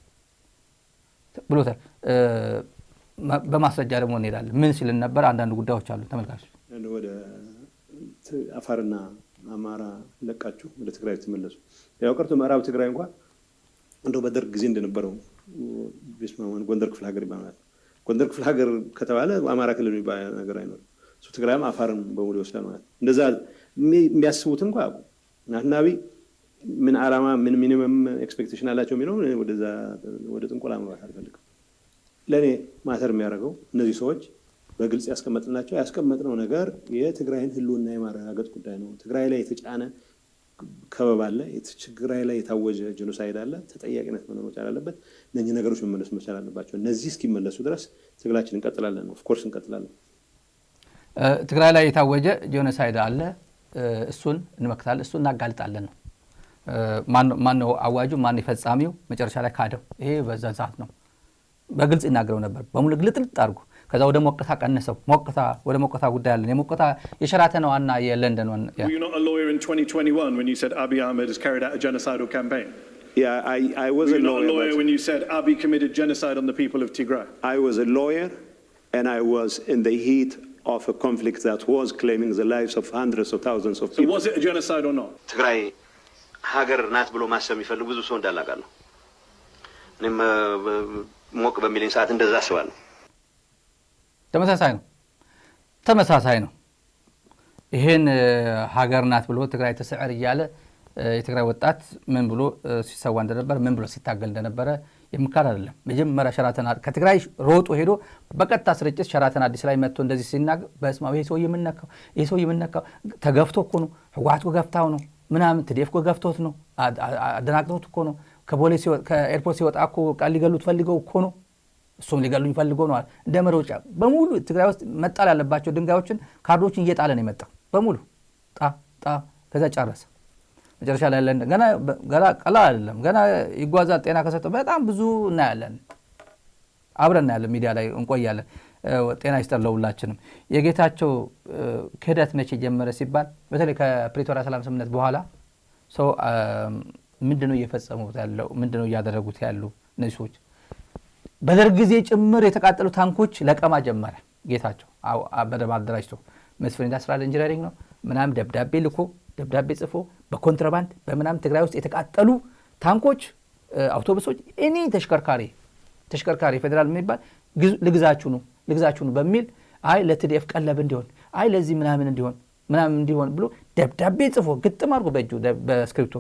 በማስረጃ ደግሞ እንሄዳለን። ምን ሲል ነበር? አንዳንድ ጉዳዮች አሉ ተመልካቾች። ወደ አፋርና አማራ ለቃችሁ ወደ ትግራይ ተመለሱ። ያው ቀርቶ ምዕራብ ትግራይ እንኳን እንደው በደርግ ጊዜ እንደነበረው ቢስማማን ጎንደር ክፍለ ሀገር ይባላል። ጎንደር ክፍለ ሀገር ከተባለ አማራ ክልል የሚባል ነገር አይኖርም። እሱ ትግራይም አፋርም በሙሉ ይወስዳል ማለት ነው። እንደዛ የሚያስቡት እንኳን አቁ ናትናቢ ምን ዓላማ ምን ሚኒመም ኤክስፔክቴሽን አላቸው የሚለው ወደ ጥንቆላ መግባት አልፈልግም። ለእኔ ማተር የሚያደርገው እነዚህ ሰዎች በግልጽ ያስቀመጥነው ነገር የትግራይን ህልውና የማረጋገጥ ጉዳይ ነው። ትግራይ ላይ የተጫነ ከበባ አለ። ትግራይ ላይ የታወጀ ጄኖሳይድ አለ። ተጠያቂነት መኖር መቻል አለበት። እነኚህ ነገሮች መመለስ መቻል አለባቸው። እነዚህ እስኪመለሱ ድረስ ትግላችን እንቀጥላለን። ኦፍ ኮርስ እንቀጥላለን። ትግራይ ላይ የታወጀ ጄኖሳይድ አለ። እሱን እንመክታለን፣ እሱን እናጋልጣለን ነው። ማን ነው አዋጁ? ማን ፈጻሚው? መጨረሻ ላይ ካደው። ይሄ በዛ ሰዓት ነው በግልጽ ይናገረው ነበር። በሙሉ ግልጥልጥ አድርጎ ከዛ ወደ ሞቅታ ቀነሰው። ወደ ሞቅታ ጉዳይ አለን። የሞቅታ የሸራተን ዋና የለንደን ዋና Were you not a lawyer in 2021 when you said Abiy Ahmed has carried out a genocidal campaign? Yeah, I was Were a you not a lawyer. lawyer when you said Abiy committed genocide on the people of Tigray? I was a lawyer, and I was in the heat of a conflict that was claiming the lives of hundreds of thousands of people. So was it a genocide or not? ትግራይ ሀገር ናት ብሎ ማሰብ የሚፈልግ ብዙ ሰው እንዳላቃለሁ። እኔም ሞቅ በሚለኝ ሰዓት እንደዛ አስባለሁ። ተመሳሳይ ነው። ይሄን ሀገር ናት ብሎ ትግራይ ተሰዕር እያለ የትግራይ ወጣት ምን ብሎ ሲሰዋ እንደነበረ ምን ብሎ ሲታገል እንደነበረ የምካድ አይደለም። መጀመሪያ ሸራተን ከትግራይ ሮጦ ሄዶ በቀጥታ ስርጭት ሸራተን አዲስ ላይ መጥቶ እንደዚህ ሲናገር በስማው ይሄ ሰው የምነካው ተገፍቶ እኮ ነው፣ ህወሓት እኮ ገፍታው ነው ምናምን ትዴፍ እኮ ገፍቶት ነው፣ አደናቅቶት እኮ ነው፣ ከኤርፖርት ሲወጣ እኮ ቃል ሊገሉት ፈልገው እኮ ነው፣ እሱም ሊገሉኝ ፈልገው ነው። እንደ መሮጫ በሙሉ ትግራይ ውስጥ መጣል ያለባቸው ድንጋዮችን ካርዶችን እየጣለ ነው የመጣው በሙሉ ጣ ከዛ ጨረሰ። መጨረሻ ላይ ያለን ገና ቀላል አይደለም። ገና ይጓዛል። ጤና ከሰጠው በጣም ብዙ እናያለን፣ አብረን እናያለን፣ ሚዲያ ላይ እንቆያለን። ጤና ይስጠር ለሁላችንም። የጌታቸው ክህደት መቼ ጀመረ ሲባል በተለይ ከፕሪቶሪያ ሰላም ስምምነት በኋላ ሰው ምንድነው እየፈጸሙት ያለው? ምንድነው እያደረጉት ያሉ እነዚህ ሰዎች? በደርግ ጊዜ ጭምር የተቃጠሉ ታንኮች ለቀማ ጀመረ ጌታቸው በደም አደራጅቶ። መስፍን ኢንዱስትሪያል ኢንጂነሪንግ ነው ምናምን ደብዳቤ ልኮ ደብዳቤ ጽፎ በኮንትራባንድ በምናምን ትግራይ ውስጥ የተቃጠሉ ታንኮች፣ አውቶቡሶች፣ እኔ ተሽከርካሪ ፌደራል የሚባል ልግዛችሁ ነው በሚል አይ ለትዲኤፍ ቀለብ እንዲሆን አይ ለዚህ ምናምን እንዲሆን ብሎ ደብዳቤ ጽፎ ግጥም አድርጎ በእጁ በስክሪፕቶ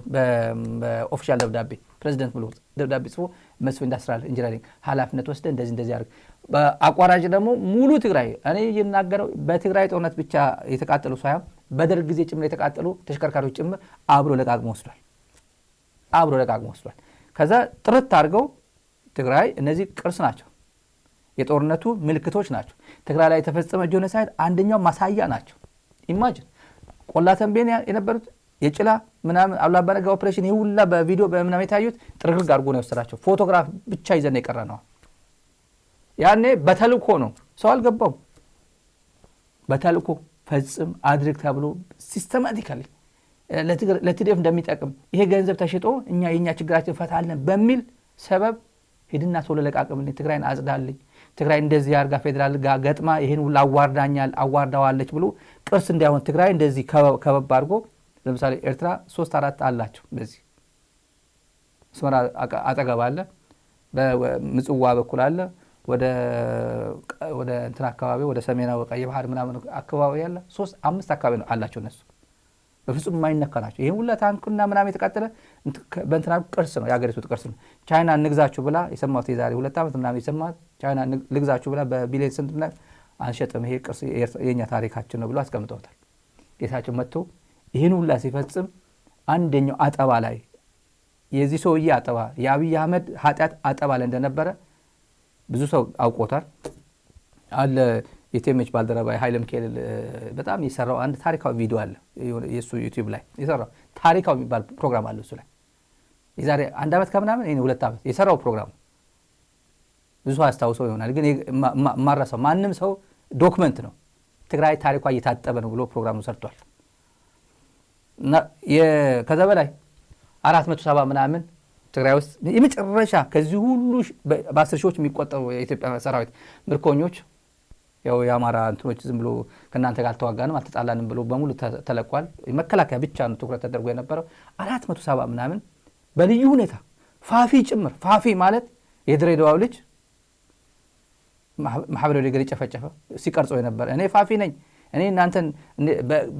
በኦፊሻል ደብዳቤ ፕሬዚደንት ብሎ ደብዳቤ ጽፎ መስፍን ኢንዱስትሪያል ኢንጂነሪንግ ኃላፊነት ወስደ እንደዚህ ያርግ። በአቋራጭ ደግሞ ሙሉ ትግራይ እኔ ይናገረው በትግራይ ጦርነት ብቻ የተቃጠሉ ሳይሆን በደርግ ጊዜ ጭምር የተቃጠሉ ተሽከርካሪዎች ጭምር አብሮ ለቃቅሞ ወስዷል። ከዛ ጥርት አድርገው ትግራይ እነዚህ ቅርስ ናቸው፣ የጦርነቱ ምልክቶች ናቸው፣ ትግራይ ላይ የተፈጸመ ጄኖሳይድ አንደኛው ማሳያ ናቸው። ኢማጂን ቆላ ተንቤን የነበሩት የጭላ ምናምን አላባነጋ ኦፕሬሽን ይሁላ በቪዲዮ በምናምን የታዩት ጥርግርግ አድርጎ ነው የወሰዳቸው። ፎቶግራፍ ብቻ ይዘን የቀረ ነው። ያኔ በተልኮ ነው፣ ሰው አልገባው። በተልኮ ፈጽም አድርግ ተብሎ ሲስተማቲካሊ ለትዲኤፍ እንደሚጠቅም ይሄ ገንዘብ ተሽጦ የኛ ችግራችን ፈታለን በሚል ሰበብ ሄድና ቶሎ ለቃቅምልኝ፣ ትግራይን አጽዳልኝ፣ ትግራይ እንደዚህ አርጋ ፌደራል ጋር ገጥማ ይሄን ሁሉ አዋርዳዋለች ብሎ ቅርስ እንዳይሆን ትግራይ እንደዚህ ከበብ አድርጎ ለምሳሌ ኤርትራ 3-4 አላቸው። በዚህ ስመራ አጠገብ አለ፣ በምጽዋ በኩል አለ፣ ወደ እንትና አካባቢ ወደ ሰሜናዊ ቀይ ባህር ምናምን አካባቢ ያለ 3-5 አካባቢ ነው አላቸው። እነሱ በፍጹም የማይነካ ናቸው። ይሄን ሁሉ ታንክና ምናምን የተቃጠለ በእንትና ቅርስ ነው፣ የሀገሪቱ ቅርስ ነው። ቻይና ንግዛችሁ ብላ የሰማሁት የዛሬ 2 ዓመት ምናምን የሰማሁት ቻይና ልግዛችሁ ብላ በቢሊየን ስንት ምናምን አንሸጥም፣ ይሄ ቅርስ የኛ ታሪካችን ነው ብሎ አስቀምጠውታል። ጌታቸው መጥቶ ይህን ሁላ ሲፈጽም አንደኛው አጠባ ላይ የዚህ ሰውዬ አጠባ የአብይ አህመድ ኃጢአት አጠባ ላይ እንደነበረ ብዙ ሰው አውቆታል። አለ የቴሜች ባልደረባ ኃይለ ሚካኤል በጣም የሰራው አንድ ታሪካዊ ቪዲዮ አለ የሱ ዩቲዩብ ላይ የሰራው ታሪካዊ የሚባል ፕሮግራም አለ። እሱ ላይ የዛሬ 1 ዓመት ከምናምን 2 ዓመት የሰራው ፕሮግራም ብዙ አስታውሰው ይሆናል፣ ግን ማረሰው ማንም ሰው ዶክመንት ነው። ትግራይ ታሪኳ እየታጠበ ነው ብሎ ፕሮግራሙ ሰርቷል። እና ከዛ በላይ 470 ምናምን ትግራይ ውስጥ የመጨረሻ ከዚህ ሁሉ በ10 ሺዎች የሚቆጠሩ የኢትዮጵያ ሰራዊት ምርኮኞች ያው የአማራ እንትኖች ዝም ብሎ ከናንተ ጋር አልተዋጋንም አልተጣላንም ብሎ በሙሉ ተለቋል። መከላከያ ብቻ ነው ትኩረት ተደርጎ የነበረው 470 ምናምን በልዩ ሁኔታ ፋፊ ጭምር። ፋፊ ማለት የድሬዳዋው ልጅ ማህበራዊ ነገር የጨፈጨፈ ሲቀርጾ የነበረ እኔ ፋፊ ነኝ፣ እኔ እናንተን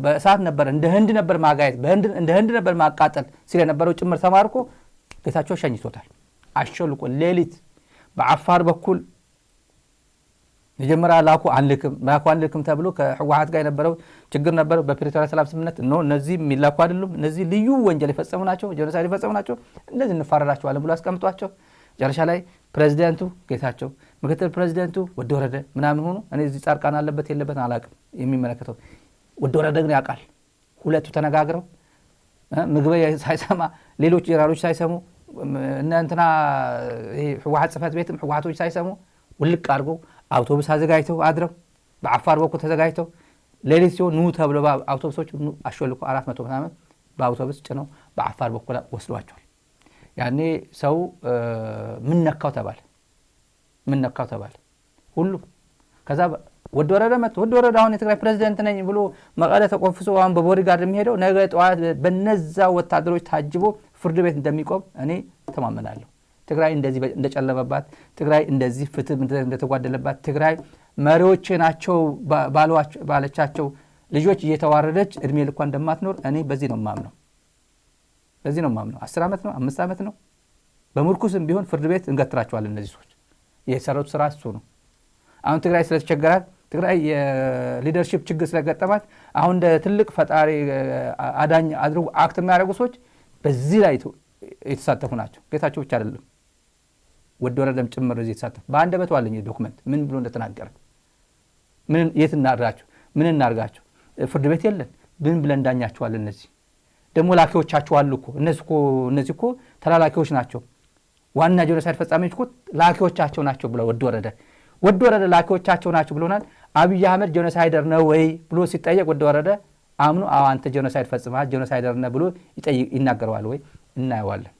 በእሳት ነበር እንደ ህንድ ነበር ማጋየት እንደ ህንድ ነበር ማቃጠል ሲል የነበረው ጭምር ተማርኮ ጌታቸው ሸኝቶታል። አሸልቆ ሌሊት በአፋር በኩል መጀመሪያ ላኩ ተብሎ ከህወሓት ጋር የነበረው ችግር ነበር። በፕሪቶሪያ ሰላም ስምምነት ነው እነዚህ የሚላኩ አይደሉም፣ እነዚህ ልዩ ወንጀል የፈጸሙ ናቸው፣ ጄኖሳይድ የፈጸሙ ናቸው፣ እነዚህ እንፋረዳቸዋለን ብሎ አስቀምጧቸው ጨረሻ ላይ ፕሬዚዳንቱ ጌታቸው ምክትል ፕሬዚዳንቱ ወደ ወረደ ምናምን ሆኖ እኔ እዚህ ጻድቃን አለበት የለበት አላውቅም የሚመለከተው ወደ ወረደ ግን ያውቃል። ሁለቱ ተነጋግረው ምግብ ሳይሰማ ሌሎች ጀነራሎች ሳይሰሙ እና እንትና ይሄ ህወሓት ጽፈት ቤትም ህወሓቶች ሳይሰሙ ውልቅ አድርገው አውቶቡስ አዘጋጅተው አድረው በአፋር በኩል ተዘጋጅተው ሌሊት ሲሆን ኑ ተብሎ አውቶቡሶች አሾልኮ 400 ምናምን በአውቶቡስ ጭነው በአፋር በኩል ወስዷቸዋል። ያኔ ሰው ምን ነካው ተባለ ሁሉ። ከዛ ወደ ወረደ መጥቶ ወደ ወረደ አሁን የትግራይ ፕሬዝዳንት ነኝ ብሎ መቀለ ተቆፍሶ አሁን በቦዲጋርድ የሚሄደው ነገ ጠዋት በነዛ ወታደሮች ታጅቦ ፍርድ ቤት እንደሚቆም እኔ ተማመናለሁ። ትግራይ እንደዚህ እንደጨለመባት፣ ትግራይ እንደዚህ ፍትህ እንደተጓደለባት፣ ትግራይ መሪዎች ናቸው ባለቻቸው ልጆች እየተዋረደች እድሜ ልኳ እንደማትኖር እኔ በዚህ ነው የማምነው። 10 ዓመት ነው 5 ዓመት ነው በምርኩስም ቢሆን ፍርድ ቤት እንገትራቸዋለን። እነዚህ ሰዎች የሰሩት ስራ እሱ ነው። አሁን ትግራይ ስለተቸገራት፣ ትግራይ የሊደርሺፕ ችግር ስለገጠማት አሁን እንደ ትልቅ ፈጣሪ አዳኝ አድርጎ አክት የሚያደርጉ ሰዎች በዚህ ላይ የተሳተፉ ናቸው። ጌታቸው ብቻ አይደለም ወደ ወረደም ጭምር እዚህ የተሳተፉ። በአንደበቱ አለኝ ዶክመንት ምን ብሎ እንደተናገረ የት እናርጋቸው ፍርድ ቤት የለን ምን ብለን እንዳኛቸዋለን። እነዚህ ደግሞ ላኪዎቻቸው አሉ እኮ እነዚህ እኮ ተላላኪዎች ናቸው። ዋና ጄኖሳይድ ፈጻሚዎች እኮ ላኪዎቻቸው ናቸው ብለው ወደ ወረደ ላኪዎቻቸው ናቸው ብሎናል። አብይ አህመድ ጄኖሳይደር ነው ወይ ብሎ ሲጠየቅ ወደ ወረደ አምኖ አንተ ጄኖሳይድ ፈጽመሃል ጄኖሳይደር ነህ ብሎ ይናገረዋል ወይ? እናየዋለን።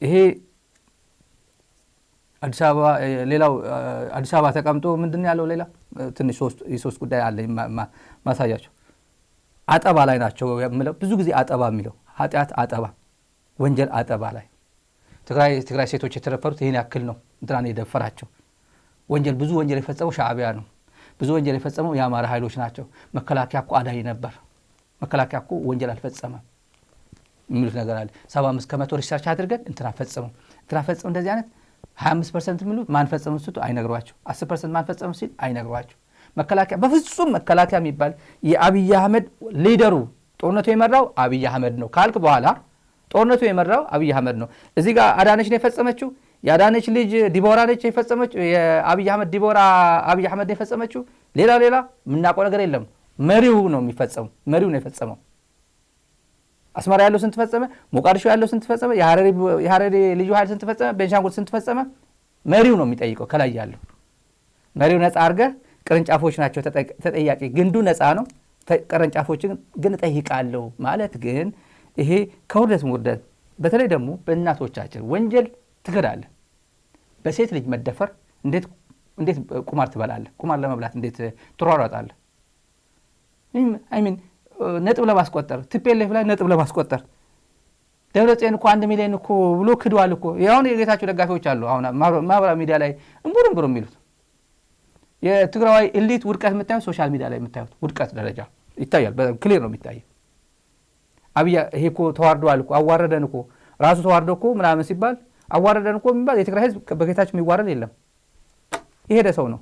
ይሄ አዲስ አበባ ሌላው አዲስ አበባ ተቀምጦ ምንድነው ያለው? ሌላ ትንሽ ሶስት ጉዳይ አለ ማሳያቸው። አጠባ ላይ ናቸው የምለው ብዙ ጊዜ አጠባ የሚለው ኃጢአት አጠባ ወንጀል አጠባ ላይ ትግራይ ሴቶች የተደፈሩት ይሄን ያክል ነው። እንትራን የደፈራቸው ብዙ ወንጀል የፈጸመው ሻዕቢያ ነው። ብዙ ወንጀል የፈጸመው የአማራ ኃይሎች ናቸው። መከላከያ እኮ አዳኝ ነበር። መከላከያ እኮ ወንጀል አልፈጸመም የሚሉት ነገር አለ። 75% ሪሰርች አድርገን እንትና ፈጸመው እንደዚህ አይነት 25% የሚሉት ማን ፈጸመው ሲሉ አይነግሯቸው። 10% ማን ፈጸመው ሲል አይነግሯቸው። መከላከያ በፍጹም መከላከያ የሚባል የአብይ አህመድ ሊደሩ ጦርነቱ የመራው አብይ አህመድ ነው ካልክ በኋላ ጦርነቱ የመራው አብይ አህመድ ነው። እዚህ ጋር አዳነች ነው የፈጸመችው። የአዳነች ልጅ ዲቦራ ነች የፈጸመችው። የአብይ አህመድ ዲቦራ አብይ አህመድ ነው የፈጸመችው። ሌላ የምናውቀው ነገር የለም። መሪው ነው የሚፈጸመው። መሪው ነው የፈጸመው። አስመራ ያለው ስንት ፈጸመ? ሞቃዲሾ ያለው ስንት ፈጸመ? የሐረሪ ልዩ ኃይል ስንት ፈጸመ? ቤንሻንጉል ስንት ፈጸመ? መሪው ነው የሚጠይቀው። ከላይ ያለው መሪው ነፃ አድርገህ ቅርንጫፎች ናቸው ተጠያቂ። ግንዱ ነፃ ነው። ቅርንጫፎችን ግን እጠይቃለሁ ማለት ግን ይሄ ከውርደት ውርደት። በተለይ ደግሞ በእናቶቻችን ወንጀል ትክዳለህ። በሴት ልጅ መደፈር እንዴት ቁማር ትበላለህ? ቁማር ለመብላት እንዴት ትሯሯጣለህ? ነጥብ ለማስቆጠር ቲፒኤልኤፍ ላይ ነጥብ ለማስቆጠር ደብረጽዮን እኮ 1 ሚሊዮን እኮ ብሎ ክዷል እኮ። ያሁን የጌታቸው ደጋፊዎች አሉ አሁን ማህበራዊ ሚዲያ ላይ እንቡር የሚሉት የትግራዋይ ኤሊት ውድቀት የምታዩት ሶሻል ሚዲያ ላይ የምታዩት ውድቀት ደረጃ ይታያል። በክሊር ነው የሚታየው። አብይ ይሄ እኮ ተዋርዷል እኮ አዋረደን እኮ ራሱ ተዋርዶ እኮ ምናምን ሲባል አዋረደን እኮ የሚባል የትግራይ ህዝብ በጌታቸው የሚዋረድ የለም። የሄደ ሰው ነው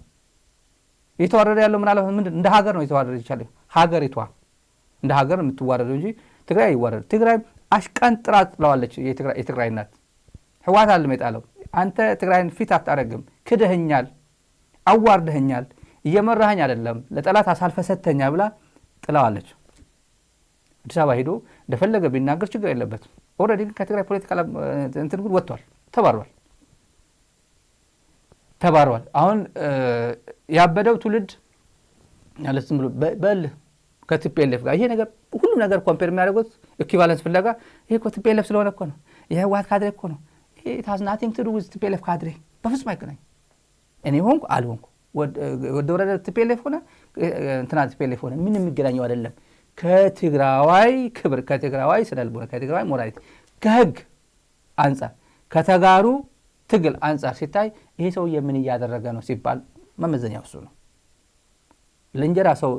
የተዋረደ ያለው። ምናልባት ምንድን እንደ ሀገር ነው የተዋረደ ይችላል። ሀገሪቷ እንደ ሀገር የምትዋረደው እንጂ ትግራይ አይዋረድ። ትግራይ አሽቀንጥራ ጥለዋለች። የትግራይ እናት ህወሓት አለም የጣለው አንተ ትግራይን ፊት አታረግም፣ ክደኸኛል፣ አዋርደኸኛል፣ እየመራኸኝ አይደለም፣ ለጠላት አሳልፈህ ሰጥተኸኛል ብላ ጥለዋለች። አዲስ አበባ ሄዶ እንደፈለገ ቢናገር ችግር የለበትም። ኦልሬዲ ግን ከትግራይ ፖለቲካ እንትን ግን ወጥቷል፣ ተባሯል። አሁን ያበደው ትውልድ ማለት ዝም ብሎ በልህ ከቲፒኤልኤፍ ጋር ይሄ ነገር ሁሉም ነገር ኮምፔር የሚያደርጉት ኢኩቫለንስ ፍለጋ ይሄ እኮ ቲፒኤልኤፍ ስለሆነ እኮ ነው፣ ይሄ ህወሓት ካድሬ እኮ ነው፣ ይሄ ታዝ ናቲንግ ቱ ዱ ዊዝ ቲፒኤልኤፍ ካድሬ። በፍጹም አይገናኝ። እኔ ሆንኩ አልሆንኩ ወደ ወረደ ቲፒኤልኤፍ ሆነ እንትና ቲፒኤልኤፍ ሆነ ምን የሚገናኘው አይደለም። ከትግራዋይ ክብር፣ ከትግራዋይ ስነልቦና፣ ከትግራዋይ ሞራሊቲ፣ ከህግ አንጻር፣ ከተጋሩ ትግል አንጻር ሲታይ ይሄ ሰውዬ ምን እያደረገ ነው ሲባል መመዘኛው እሱ ነው። ለእንጀራ ሰው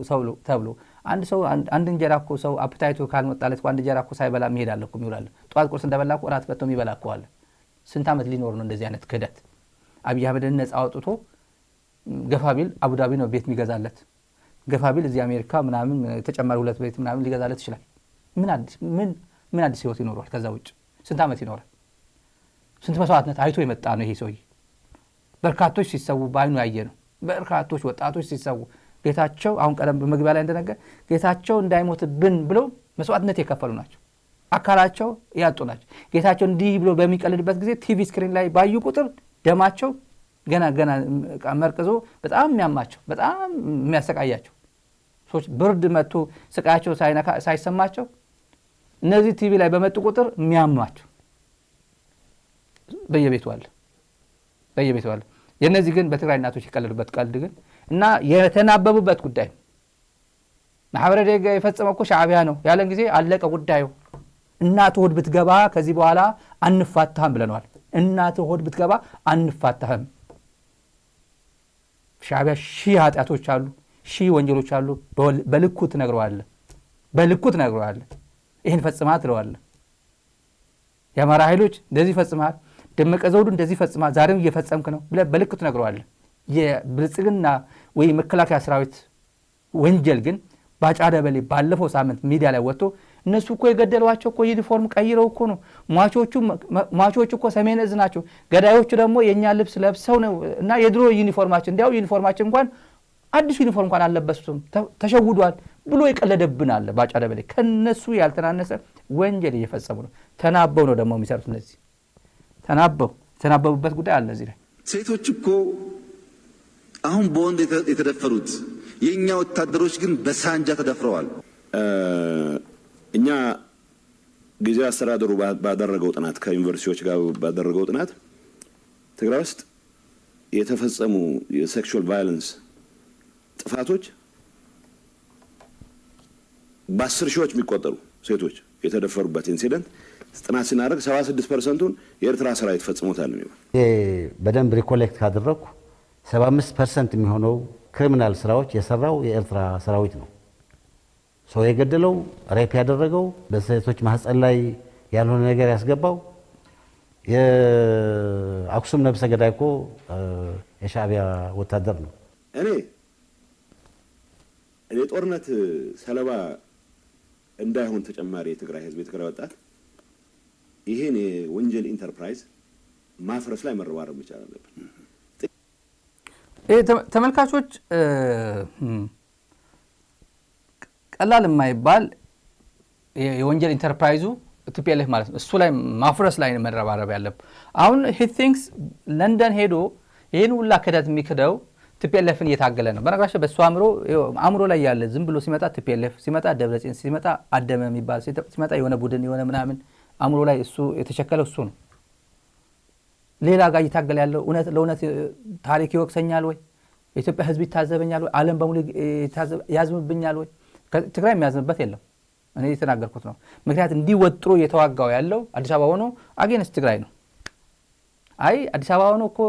ተብሎ አንድ እንጀራ እኮ ሰው አፕታይቱ ካልመጣለት አንድ እንጀራ እኮ ሳይበላ መሄድ አለ እኮ ይውላል። ጧት ቁርስ እንደበላ እኮ እራት በልቶ የሚበላ እኮ አለ። ስንት ዓመት ሊኖር ነው እንደዚህ አይነት ክህደት? አብይ አህመድን ነፃ አውጥቶ ገፋቢል አቡዳቢ ነው ቤት የሚገዛለት ገፋቢል እዚህ አሜሪካ ምናምን ተጨማሪ 2 ቤት ምናምን ሊገዛለት ይችላል ምን አዲስ ህይወት ይኖራል ከዛ ውጭ ስንት ዓመት ይኖራል ስንት መስዋዕትነት አይቶ የመጣ ነው ይሄ ሰውዬ በርካቶች ሲሰው ባይኑ ያየ ነው በርካቶች ወጣቶች ሲሰው ጌታቸው አሁን ቀደም በመግቢያ ላይ እንደነገር ጌታቸው እንዳይሞትብን ብለው መስዋዕትነት የከፈሉ ናቸው አካላቸው ያጡ ናቸው ጌታቸው እንዲህ ብሎ በሚቀልድበት ጊዜ ቲቪ ስክሪን ላይ ባዩ ቁጥር ደማቸው ገና መርቅዞ በጣም የሚያማቸው በጣም የሚያሰቃያቸው ሰዎች ብርድ መጥቶ ስቃያቸው ሳይሰማቸው እነዚህ ቲቪ ላይ በመጡ ቁጥር የሚያማቸው በየቤቱ አለ የነዚህ ግን በትግራይ እናቶች ይቀልሉበት ቀልድ ግን እና የተናበቡበት ጉዳይ ማህበረ ደጋ የፈጸመው እኮ ሻዕቢያ ነው ያለን ጊዜ አለቀ ጉዳዩ እናት ሆድ ብትገባ ከዚህ በኋላ አንፋታህም ብለናል እናት ሆድ ብትገባ አንፋታህም ሻዕቢያ ሺህ ኃጢአቶች አሉ ሺህ ወንጀሎች አሉ በልኩ ትነግረዋለህ ይህን ፈጽመሃል ትለዋለህ የአማራ ኃይሎች እንደዚህ ፈጽመሃል ደመቀ ዘውዱ እንደዚህ ፈጽመሃል ዛሬም እየፈጸምክ ነው ብለህ በልኩ ትነግረዋለህ የብልጽግና ወይ መከላከያ ሰራዊት ወንጀል ግን ባጫ ደበሌ ባለፈው ሳምንት ሚዲያ ላይ ወጥቶ እነሱ እኮ የገደሏቸው እኮ ዩኒፎርም ቀይረው እኮ ነው ሟቾቹ እኮ ሰሜን እዝ ናቸው ገዳዮቹ ደግሞ የኛ ልብስ ለብሰው ነው እና የድሮ ዩኒፎርማችን እንዲያው ዩኒፎርማችን እንኳን አዲስ ዩኒፎርም እንኳን አልለበሱም ተሸውዷል ብሎ ይቀለደብናል ባጫ ደበሌ ከነሱ ያልተናነሰ ወንጀል እየፈጸሙ ነው ተናበው ነው ደግሞ የሚሰሩት እነዚህ ተናበቡበት ጉዳይ አለ እዚህ ላይ ሴቶች እኮ አሁን በወንድ የተደፈሩት የኛ ወታደሮች ግን በሳንጃ ተደፍረዋል እኛ ጊዜያዊ አስተዳደሩ ባደረገው ጥናት ከዩኒቨርሲቲዎች ጋር ባደረገው ጥናት ትግራይ ውስጥ የተፈጸሙ የሴክሹዋል ቫዮለንስ ጥፋቶች በ10 ሺዎች የሚቆጠሩ ሴቶች የተደፈሩበት ኢንሲደንት ጥናት ሲናደርግ 76%ን የኤርትራ ሰራዊት ፈጽሞታል ነው በደንብ ሪኮሌክት ካደረኩ 75% የሚሆነው ክሪሚናል ስራዎች የሰራው የኤርትራ ሰራዊት ነው ሰው የገደለው ሬፕ ያደረገው በሴቶች ማህፀን ላይ ያልሆነ ነገር ያስገባው የአክሱም ነብሰ ገዳይ እኮ የሻዕቢያ ወታደር ነው እኔ ጦርነት ሰለባ እንዳይሆን ተጨማሪ የትግራይ ህዝብ የትግራይ ወጣት ይሄን የወንጀል ኢንተርፕራይዝ ማፍረስ ላይ መረባረብ መቻል አለበት ተመልካቾች ቀላል የማይባል የወንጀል ኢንተርፕራይዙ ቲፒኤልኤፍ ማለት ነው እሱ ላይ ማፍረስ ላይ መረባረብ ያለበት አሁን he thinks ለንደን ሄዶ ይሄን ሁላ ክደት የሚክደው ቲፒኤልኤፍን እየታገለ ነው በነገራችን በሱ አእምሮ ላይ ያለ ዝም ብሎ ሲመጣ ቲፒኤልኤፍ ሲመጣ ደብረጽዮን ሲመጣ አደመ የሚባል ሲመጣ የሆነ ቡድን የሆነ ምናምን አእምሮ ላይ እሱ የተሸከለው እሱ ነው ሌላ ጋር እየታገለ ያለው እውነት ለእውነት ታሪክ ይወቅሰኛል ወይ የኢትዮጵያ ህዝብ ይታዘበኛል ወይ ዓለም በሙሉ ያዝምብኛል ወይ ትግራይ የሚያዝምበት የለም እኔ የተናገርኩት ነው ምክንያት እንዲወጥሮ እየተዋጋው ያለው አዲስ አበባ ሆኖ አጌንስ ትግራይ ነው አይ አዲስ አበባ ሆኖ እኮ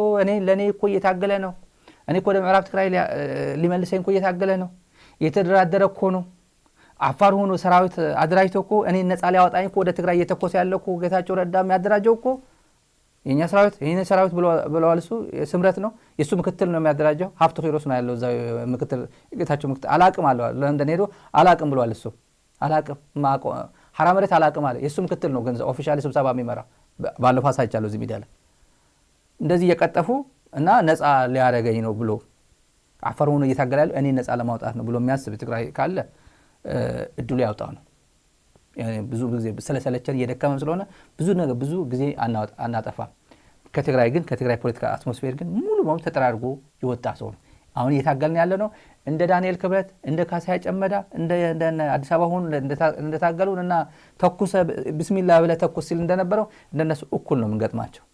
ለኔ እኮ እየታገለ ነው እኔ እኮ ወደ ምዕራብ ትግራይ ሊመልሰኝ እኮ እየታገለ ነው የተደራደረ እኮ ነው አፋር ሆኖ ሰራዊት አድራጅቶ እኮ እኔ ነፃ ሊያወጣኝ እኮ ወደ ትግራይ እየተኮሰ ያለው እኮ ጌታቸው ረዳ የሚያደራጀው እኮ የኛ ሰራዊት ብለዋል እሱ ስምረት ነው የሱ ምክትል ነው የሚያደራጀው ሀፍቶ ቴሮስ ነው ያለው እዛ ምክትል ጌታቸው ምክትል አላቅም አለ ለንደን ሄዶ አላቅም ብለዋል እሱ አላቅም ሐራመሬት አላቅም አለ የሱ ምክትል ነው ግን ኦፊሻሊ ስብሰባ የሚመራ ባለፈው አሳይቻለሁ እዚህ ሚዲያ ላይ እንደዚህ እየቀጠፉ እና ነፃ ሊያረገኝ ነው ብሎ አፋር ሆኖ እየታገለ ያለው እኔ ነፃ ለማውጣት ነው ብሎ የሚያስብ ትግራይ ካለ እድሉ ያውጣው ነው ብዙ ጊዜ ስለሰለቸን እየደከመን ስለሆነ ብዙ ጊዜ አናጠፋ ከትግራይ ፖለቲካ አትሞስፌር ግን ሙሉ በሙሉ ተጠራርጎ ይወጣ ሰው ነው አሁን እየታገልን ያለ ነው እንደ ዳንኤል ክብረት እንደ ካሳይ ጨመዳ እንደ አዲስ አበባ ሆኖ እንደታገሉን እና ተኩሰ ቢስሚላህ ብለ ተኩስ ሲል እንደነበረው እንደነሱ እኩል ነው የምንገጥማቸው